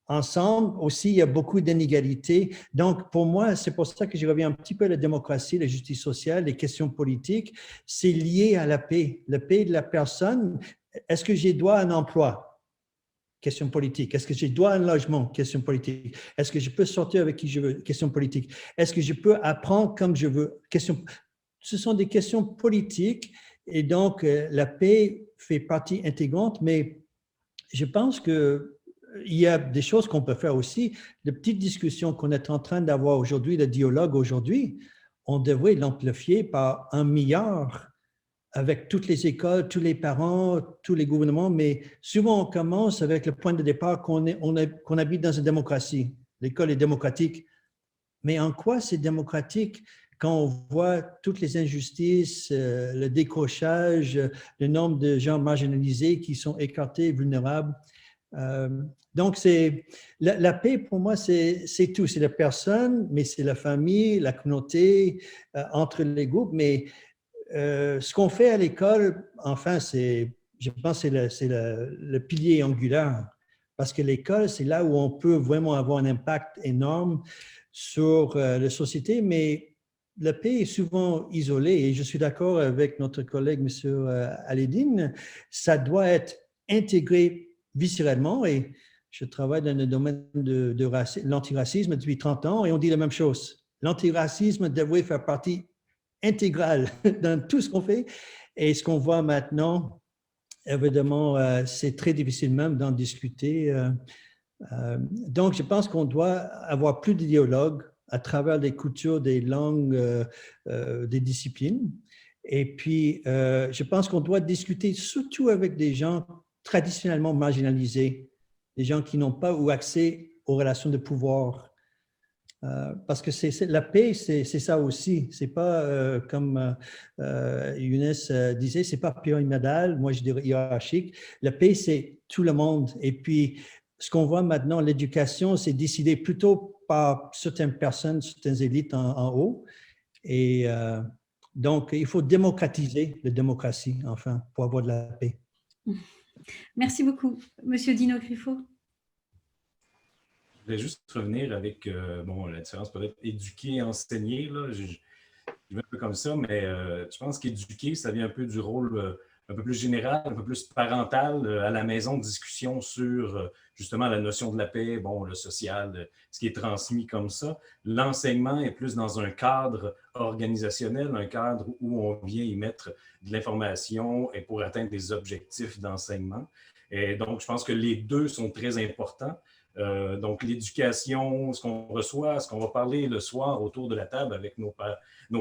ensemble aussi, il y a beaucoup d'inégalités. Donc, pour moi, c'est pour ça que je reviens un petit peu à la démocratie, la justice sociale, les questions politiques. C'est lié à la paix de la personne. Est-ce que j'ai droit à un emploi? Question politique. Est-ce que j'ai droit à un logement? Question politique. Est-ce que je peux sortir avec qui je veux? Question politique. Est-ce que je peux apprendre comme je veux? Question. Ce sont des questions politiques et donc la paix fait partie intégrante, mais je pense qu'il y a des choses qu'on peut faire aussi. Les petites discussions qu'on est en train d'avoir aujourd'hui, le dialogue aujourd'hui, on devrait l'amplifier par 1 milliard avec toutes les écoles, tous les parents, tous les gouvernements, mais souvent on commence avec le point de départ qu'on habite dans une démocratie. L'école est démocratique. Mais en quoi c'est démocratique quand on voit toutes les injustices, le décrochage, le nombre de gens marginalisés qui sont écartés, vulnérables? Donc, la paix, pour moi, c'est tout. C'est la personne, mais c'est la famille, la communauté, entre les groupes. Mais ce qu'on fait à l'école, enfin, je pense que c'est le pilier angulaire. Parce que l'école, c'est là où on peut vraiment avoir un impact énorme sur la société, mais la paix est souvent isolée. Et je suis d'accord avec notre collègue, M. Aledine, ça doit être intégré viscéralement. Et je travaille dans le domaine de l'antiracisme depuis 30 ans et on dit la même chose. L'antiracisme devrait faire partie intégrale dans tout ce qu'on fait. Et ce qu'on voit maintenant, évidemment, c'est très difficile même d'en discuter. Donc, je pense qu'on doit avoir plus de dialogue à travers les cultures, des langues, des disciplines. Et puis, je pense qu'on doit discuter surtout avec des gens traditionnellement marginalisés, des gens qui n'ont pas eu accès aux relations de pouvoir. Parce que la paix, c'est ça aussi. C'est pas comme Younes disait, c'est pas pyramidal, moi je dirais hiérarchique. La paix, c'est tout le monde. Et puis, ce qu'on voit maintenant, l'éducation, c'est décidé plutôt par certaines personnes, certaines élites en haut. Et donc, il faut démocratiser la démocratie, enfin, pour avoir de la paix. Merci beaucoup. Monsieur Dino Griffo. Je voulais juste revenir avec la différence peut-être éduquer et enseigner. Là. Je vais un peu comme ça, mais je pense qu'éduquer, ça vient un peu du rôle un peu plus général, un peu plus parental à la maison, discussion sur justement la notion de la paix, le social, ce qui est transmis comme ça. L'enseignement est plus dans un cadre organisationnel, un cadre où on vient y mettre de l'information et pour atteindre des objectifs d'enseignement. Et donc, je pense que les deux sont très importants. Donc, l'éducation, ce qu'on reçoit, ce qu'on va parler le soir autour de la table avec nos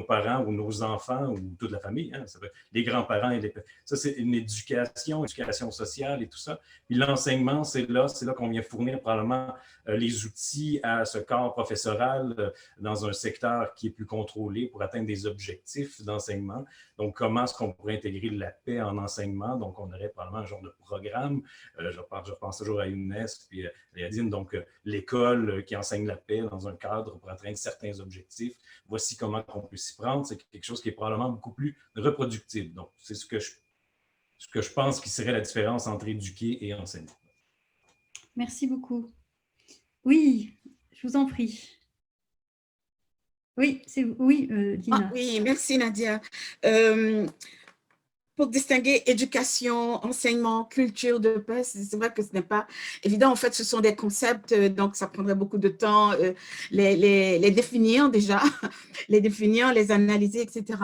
parents ou nos enfants ou toute la famille, hein, ça peut, les grands-parents, ça c'est une éducation sociale et tout ça. Puis l'enseignement, c'est là qu'on vient fournir probablement les outils à ce corps professoral dans un secteur qui est plus contrôlé pour atteindre des objectifs d'enseignement. Donc, comment est-ce qu'on pourrait intégrer la paix en enseignement? Donc, on aurait probablement un genre de programme. Je pense toujours à Younes puis à Yadine, donc l'école qui enseigne la paix dans un cadre pour atteindre certains objectifs. Voici comment on peut s'y prendre. C'est quelque chose qui est probablement beaucoup plus reproductible. Donc, c'est ce que je pense qui serait la différence entre éduquer et enseigner. Merci beaucoup. Oui, je vous en prie. Oui, Dina. Oui, merci Nadia. Pour distinguer éducation, enseignement, culture de paix, c'est vrai que ce n'est pas évident. En fait, ce sont des concepts, donc ça prendrait beaucoup de temps les définir déjà, les définir, les analyser, etc.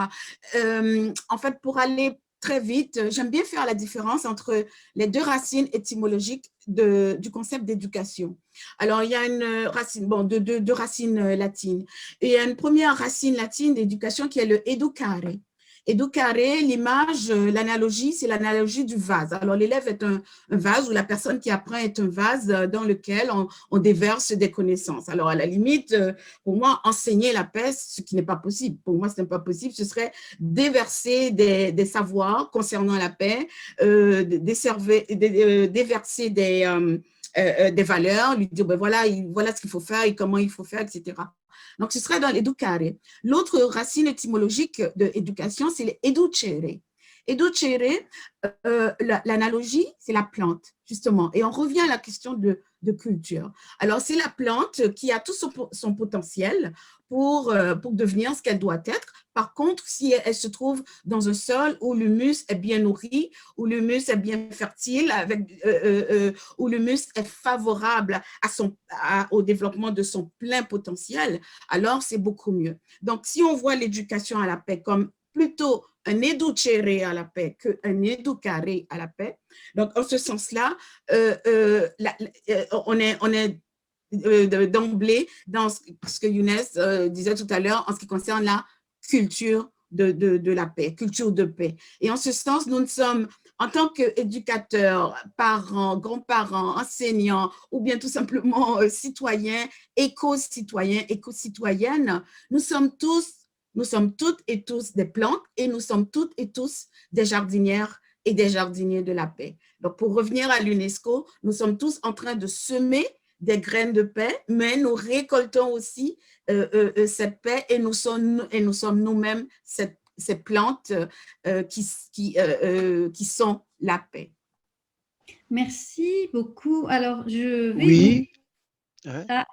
En fait, pour aller très vite, j'aime bien faire la différence entre les deux racines étymologiques du concept d'éducation. Alors, il y a une racine, deux racines latines. Et il y a une première racine latine d'éducation qui est le educare. Educare, l'image, l'analogie, c'est l'analogie du vase. Alors, l'élève est un vase ou la personne qui apprend est un vase dans lequel on déverse des connaissances. Alors, à la limite, pour moi, enseigner la paix, ce qui n'est pas possible. Pour moi, ce n'est pas possible. Ce serait déverser des savoirs concernant la paix, déverser des valeurs, lui dire, voilà ce qu'il faut faire et comment il faut faire, etc. Donc, ce serait dans l'educare. L'autre racine étymologique de éducation, c'est l'educere. Educere, l'analogie, c'est la plante, justement. Et on revient à la question de culture. Alors, c'est la plante qui a tout son potentiel pour devenir ce qu'elle doit être. Par contre, si elle se trouve dans un sol où l'humus est bien nourri, où l'humus est bien fertile, où l'humus est favorable au développement de son plein potentiel, alors c'est beaucoup mieux. Donc, si on voit l'éducation à la paix comme plutôt un educere à la paix qu'un educare à la paix, donc en ce sens-là, on est d'emblée dans ce que Younes disait tout à l'heure en ce qui concerne la culture de la paix, culture de paix. Et en ce sens, nous ne sommes en tant qu'éducateur, parents, grands-parents, enseignants, ou bien tout simplement citoyens, éco-citoyennes, nous sommes toutes et tous des plantes et nous sommes toutes et tous des jardinières et des jardiniers de la paix. Donc, pour revenir à l'UNESCO, nous sommes tous en train de semer des graines de paix, mais nous récoltons aussi cette paix et nous sommes nous-mêmes ces plantes qui sont la paix. Merci beaucoup. Alors, je vais Oui. à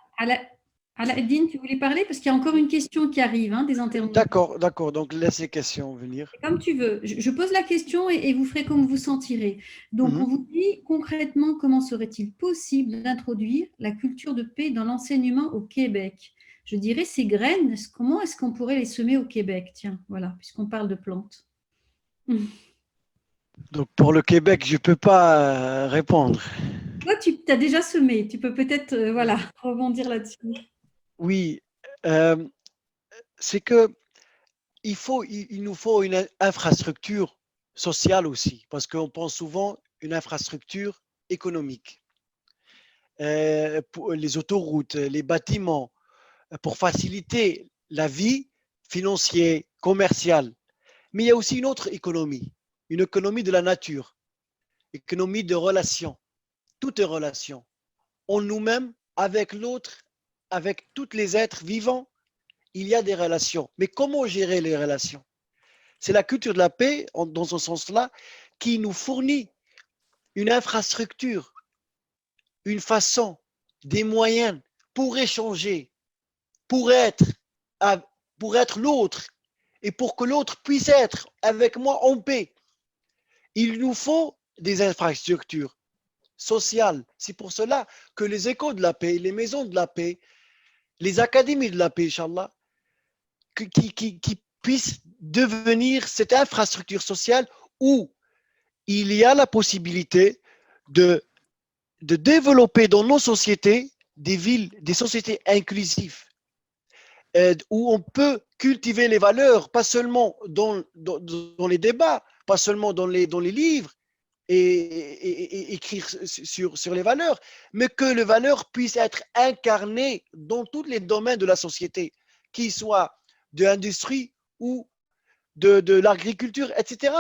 Aladdin, tu voulais parler parce qu'il y a encore une question qui arrive des internautes. D'accord. Donc, laisse les questions venir. Comme tu veux. Je pose la question et vous ferez comme vous sentirez. Donc, on vous dit concrètement comment serait-il possible d'introduire la culture de paix dans l'enseignement au Québec? Je dirais ces graines, comment est-ce qu'on pourrait les semer au Québec? Tiens, voilà, puisqu'on parle de plantes. Donc, pour le Québec, je ne peux pas répondre. Toi, tu as déjà semé. Tu peux peut-être rebondir là-dessus. Oui, c'est que il nous faut une infrastructure sociale aussi, parce qu'on pense souvent une infrastructure économique. Pour les autoroutes, les bâtiments, pour faciliter la vie financière, commerciale. Mais il y a aussi une autre économie, une économie de la nature, économie de relations. Tout est relation. En nous-mêmes, avec l'autre, avec tous les êtres vivants, il y a des relations. Mais comment gérer les relations? C'est la culture de la paix, dans ce sens-là, qui nous fournit une infrastructure, une façon, des moyens pour échanger, pour être l'autre et pour que l'autre puisse être avec moi en paix. Il nous faut des infrastructures sociales. C'est pour cela que les écoles de la paix, les maisons de la paix, les académies de la paix, Inch'Allah, qui puissent devenir cette infrastructure sociale où il y a la possibilité de développer dans nos sociétés des villes, des sociétés inclusives, où on peut cultiver les valeurs, pas seulement dans les débats, pas seulement dans les livres, et écrire sur les valeurs, mais que les valeurs puissent être incarnées dans tous les domaines de la société, qu'ils soient de l'industrie ou de l'agriculture, etc.,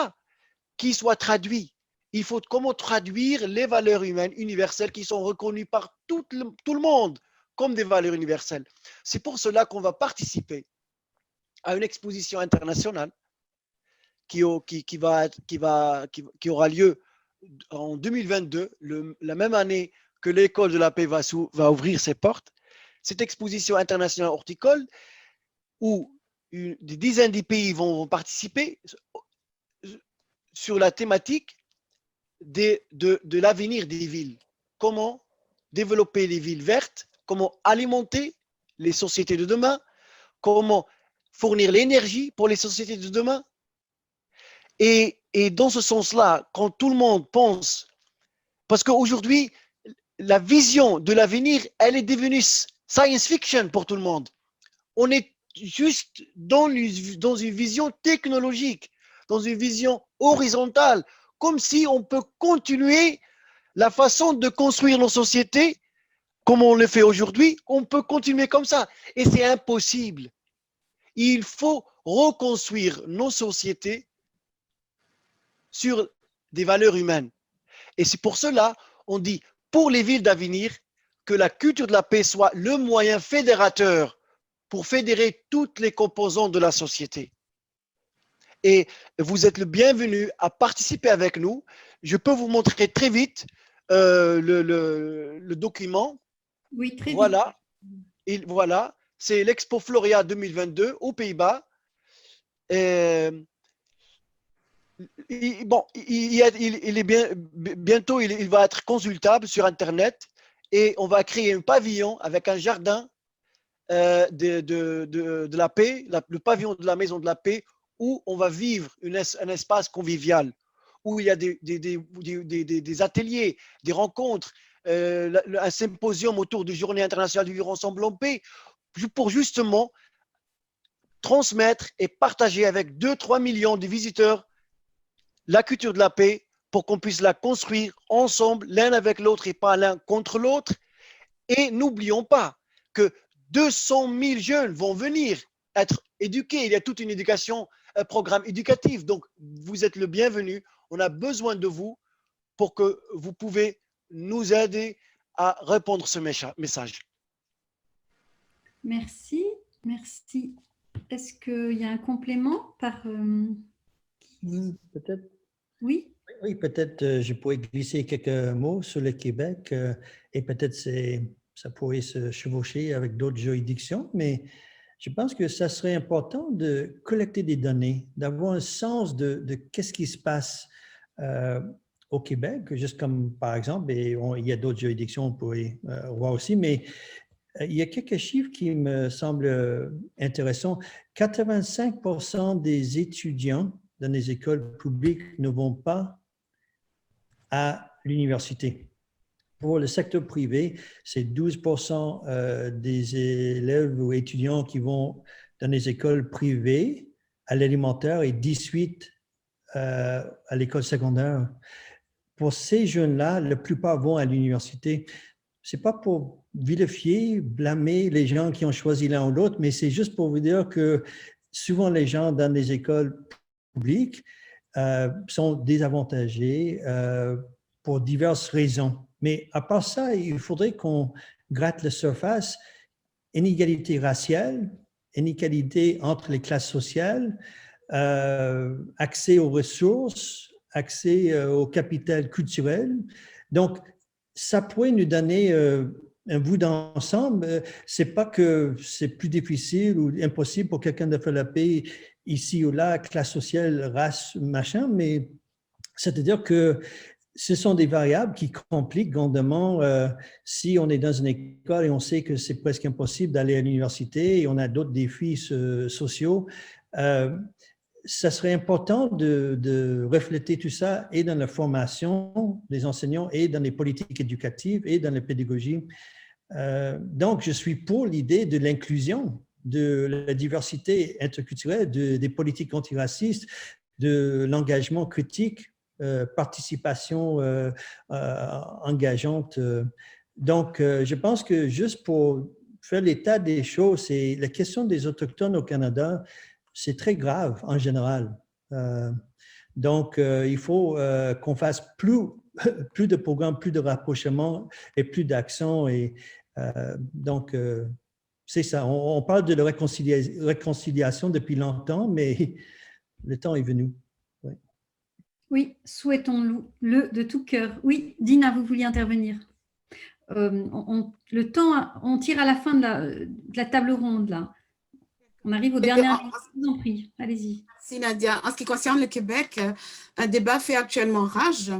qu'ils soient traduits. Il faut comment traduire les valeurs humaines universelles qui sont reconnues par tout le monde comme des valeurs universelles. C'est pour cela qu'on va participer à une exposition internationale qui aura lieu en 2022, la même année que l'école de la paix va ouvrir ses portes. Cette exposition internationale horticole où des dizaines de pays vont participer sur la thématique de l'avenir des villes. Comment développer les villes vertes, comment alimenter les sociétés de demain, comment fournir l'énergie pour les sociétés de demain. Et dans ce sens-là, quand tout le monde pense, parce qu'aujourd'hui, la vision de l'avenir, elle est devenue science fiction pour tout le monde. On est juste dans une vision technologique, dans une vision horizontale, comme si on peut continuer la façon de construire nos sociétés comme on le fait aujourd'hui, on peut continuer comme ça. Et c'est impossible. Il faut reconstruire nos sociétés sur des valeurs humaines. Et c'est pour cela, on dit, pour les villes d'avenir, que la culture de la paix soit le moyen fédérateur pour fédérer toutes les composantes de la société. Et vous êtes le bienvenu à participer avec nous. Je peux vous montrer très vite le document. Oui, très voilà. Et voilà, c'est l'Expo Floria 2022 aux Pays-Bas. Bientôt, il va être consultable sur Internet et on va créer un pavillon avec un jardin de la paix, le pavillon de la maison de la paix, où on va vivre un espace convivial, où il y a des ateliers, des rencontres, un symposium autour de Journée internationale du vivre ensemble en paix, pour justement transmettre et partager avec 2-3 millions de visiteurs la culture de la paix pour qu'on puisse la construire ensemble, l'un avec l'autre et pas l'un contre l'autre. Et n'oublions pas que 200 000 jeunes vont venir être éduqués. Il y a toute une éducation, un programme éducatif. Donc, vous êtes le bienvenu. On a besoin de vous pour que vous pouvez nous aider à répondre ce message. Merci, merci. Est-ce qu'il y a un complément par… Peut-être. Oui. Oui, peut-être je pourrais glisser quelques mots sur le Québec et peut-être ça pourrait se chevaucher avec d'autres juridictions, mais je pense que ça serait important de collecter des données, d'avoir un sens de qu'est-ce qui se passe au Québec, juste comme par exemple, et il y a d'autres juridictions, on pourrait voir aussi, mais il y a quelques chiffres qui me semblent intéressants. 85% des étudiants dans les écoles publiques ne vont pas à l'université. Pour le secteur privé, c'est 12% des élèves ou étudiants qui vont dans les écoles privées à l'élémentaire et 18% à l'école secondaire. Pour ces jeunes-là, la plupart vont à l'université. Ce n'est pas pour vilifier, blâmer les gens qui ont choisi l'un ou l'autre, mais c'est juste pour vous dire que souvent les gens dans les écoles publiques sont désavantagés pour diverses raisons. Mais à part ça, il faudrait qu'on gratte la surface. Inégalité raciale, inégalité entre les classes sociales, accès aux ressources, accès au capital culturel. Donc, ça pourrait nous donner un bout d'ensemble. Ce n'est pas que c'est plus difficile ou impossible pour quelqu'un de faire la paix ici ou là, classe sociale, race, machin, mais c'est-à-dire que ce sont des variables qui compliquent grandement si on est dans une école et on sait que c'est presque impossible d'aller à l'université et on a d'autres défis sociaux. Ça serait important de refléter tout ça et dans la formation des enseignants et dans les politiques éducatives et dans la pédagogie. Donc, je suis pour l'idée de l'inclusion, de la diversité interculturelle, des politiques antiracistes, de l'engagement critique, participation engageante. Donc, je pense que juste pour faire l'état des choses, c'est la question des Autochtones au Canada, c'est très grave en général. Donc, il faut qu'on fasse plus de programmes, plus de rapprochements et plus d'actions. Et donc, c'est ça. On parle de la réconciliation depuis longtemps, mais le temps est venu. Oui, oui, souhaitons-le de tout cœur. Oui, Dina, vous vouliez intervenir. Le temps, on tire à la fin de la table ronde, là. On arrive au dernier. Je vous en prie, allez-y. Merci Nadia. En ce qui concerne le Québec, un débat fait actuellement rage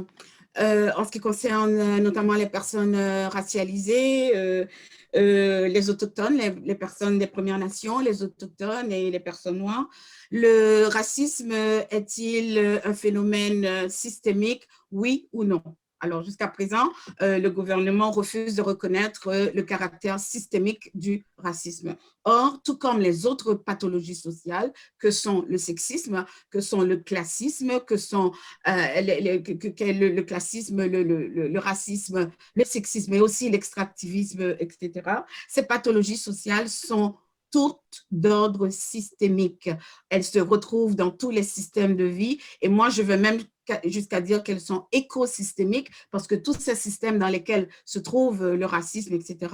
en ce qui concerne notamment les personnes racialisées, les autochtones, les personnes des Premières Nations, les autochtones et les personnes noires. Le racisme est-il un phénomène systémique, oui ou non? Alors, jusqu'à présent, le gouvernement refuse de reconnaître le caractère systémique du racisme. Or, tout comme les autres pathologies sociales, que sont le sexisme, que sont le classisme, que sont le classisme, le racisme, le sexisme et aussi l'extractivisme, etc., ces pathologies sociales sont toutes d'ordre systémique. Elles se retrouvent dans tous les systèmes de vie et moi, je veux même jusqu'à dire qu'elles sont écosystémiques parce que tous ces systèmes dans lesquels se trouve le racisme, etc.,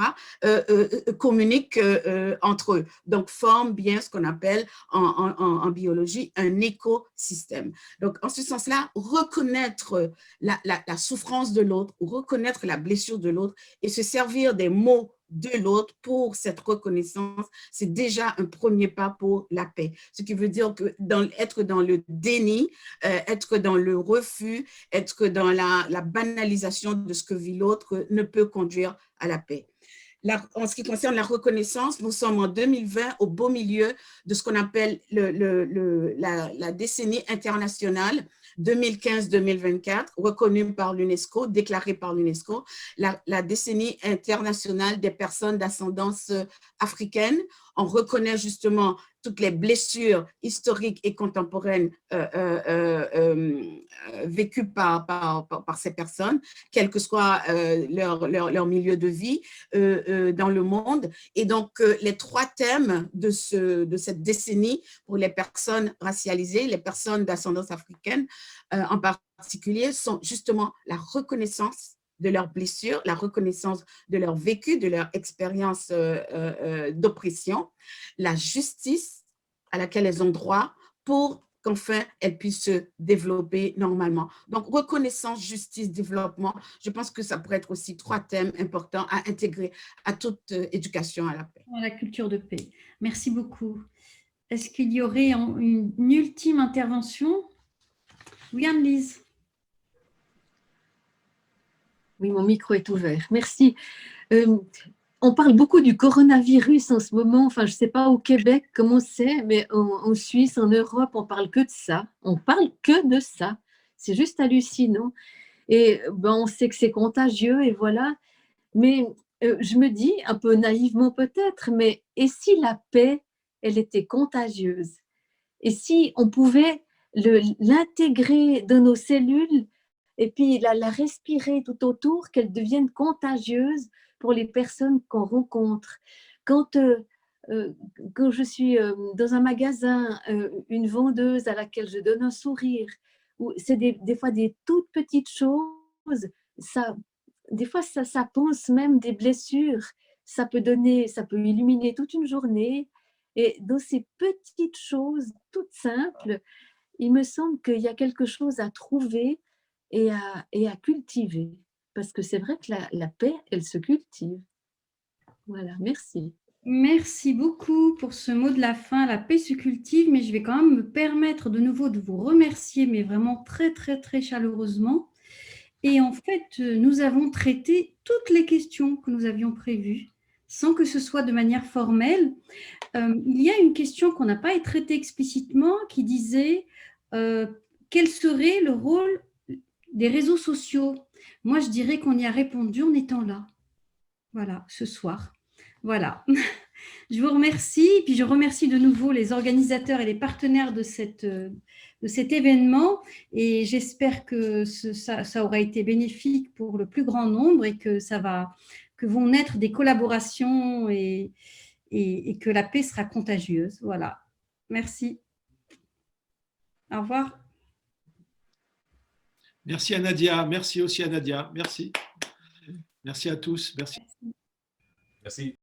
communiquent entre eux. Donc, forment bien ce qu'on appelle en biologie un écosystème. Donc, en ce sens-là, reconnaître la souffrance de l'autre, reconnaître la blessure de l'autre et se servir des mots de l'autre pour cette reconnaissance, c'est déjà un premier pas pour la paix. Ce qui veut dire que être dans le déni, être dans le refus, être dans la banalisation de ce que vit l'autre ne peut conduire à la paix. En ce qui concerne la reconnaissance, nous sommes en 2020 au beau milieu de ce qu'on appelle la décennie internationale 2015-2024, reconnue par l'UNESCO, déclarée par l'UNESCO, la décennie internationale des personnes d'ascendance africaine, on reconnaît justement toutes les blessures historiques et contemporaines vécues par ces personnes, quel que soit leur milieu de vie dans le monde. Et donc, les 3 thèmes de cette décennie pour les personnes racialisées, les personnes d'ascendance africaine en particulier, sont justement la reconnaissance de leurs blessures, la reconnaissance de leur vécu, de leur expérience d'oppression, la justice à laquelle elles ont droit pour qu'enfin elles puissent se développer normalement. Donc, reconnaissance, justice, développement, je pense que ça pourrait être aussi 3 thèmes importants à intégrer à toute éducation à la paix. La culture de paix. Merci beaucoup. Est-ce qu'il y aurait une ultime intervention? Oui, Anne-Lise. Oui, mon micro est ouvert. Merci. On parle beaucoup du coronavirus en ce moment. Enfin, je ne sais pas au Québec comment c'est, mais en Suisse, en Europe, on parle que de ça. On parle que de ça. C'est juste hallucinant. Et on sait que c'est contagieux et voilà. Mais je me dis, un peu naïvement peut-être, mais et si la paix, elle était contagieuse? Et si on pouvait l'intégrer dans nos cellules et puis la respirer tout autour, qu'elle devienne contagieuse pour les personnes qu'on rencontre. Quand je suis dans un magasin, une vendeuse à laquelle je donne un sourire, c'est des fois des toutes petites choses, des fois ça pense même des blessures, ça peut illuminer toute une journée. Et dans ces petites choses toutes simples, il me semble qu'il y a quelque chose à trouver et à cultiver. Parce que c'est vrai que la paix, elle se cultive. Voilà, merci. Merci beaucoup pour ce mot de la fin. La paix se cultive, mais je vais quand même me permettre de nouveau de vous remercier, mais vraiment très, très, très chaleureusement. Et en fait, nous avons traité toutes les questions que nous avions prévues, sans que ce soit de manière formelle. Il y a une question qu'on n'a pas traitée explicitement qui disait quel serait le rôle des réseaux sociaux? Moi, je dirais qu'on y a répondu en étant là. Voilà, ce soir. Voilà. Je vous remercie. Puis je remercie de nouveau les organisateurs et les partenaires de cet événement. Et j'espère que ça aura été bénéfique pour le plus grand nombre et que vont naître des collaborations et que la paix sera contagieuse. Voilà. Merci. Au revoir. Merci à Nadia. Merci aussi à Nadia. Merci. Merci à tous. Merci. Merci.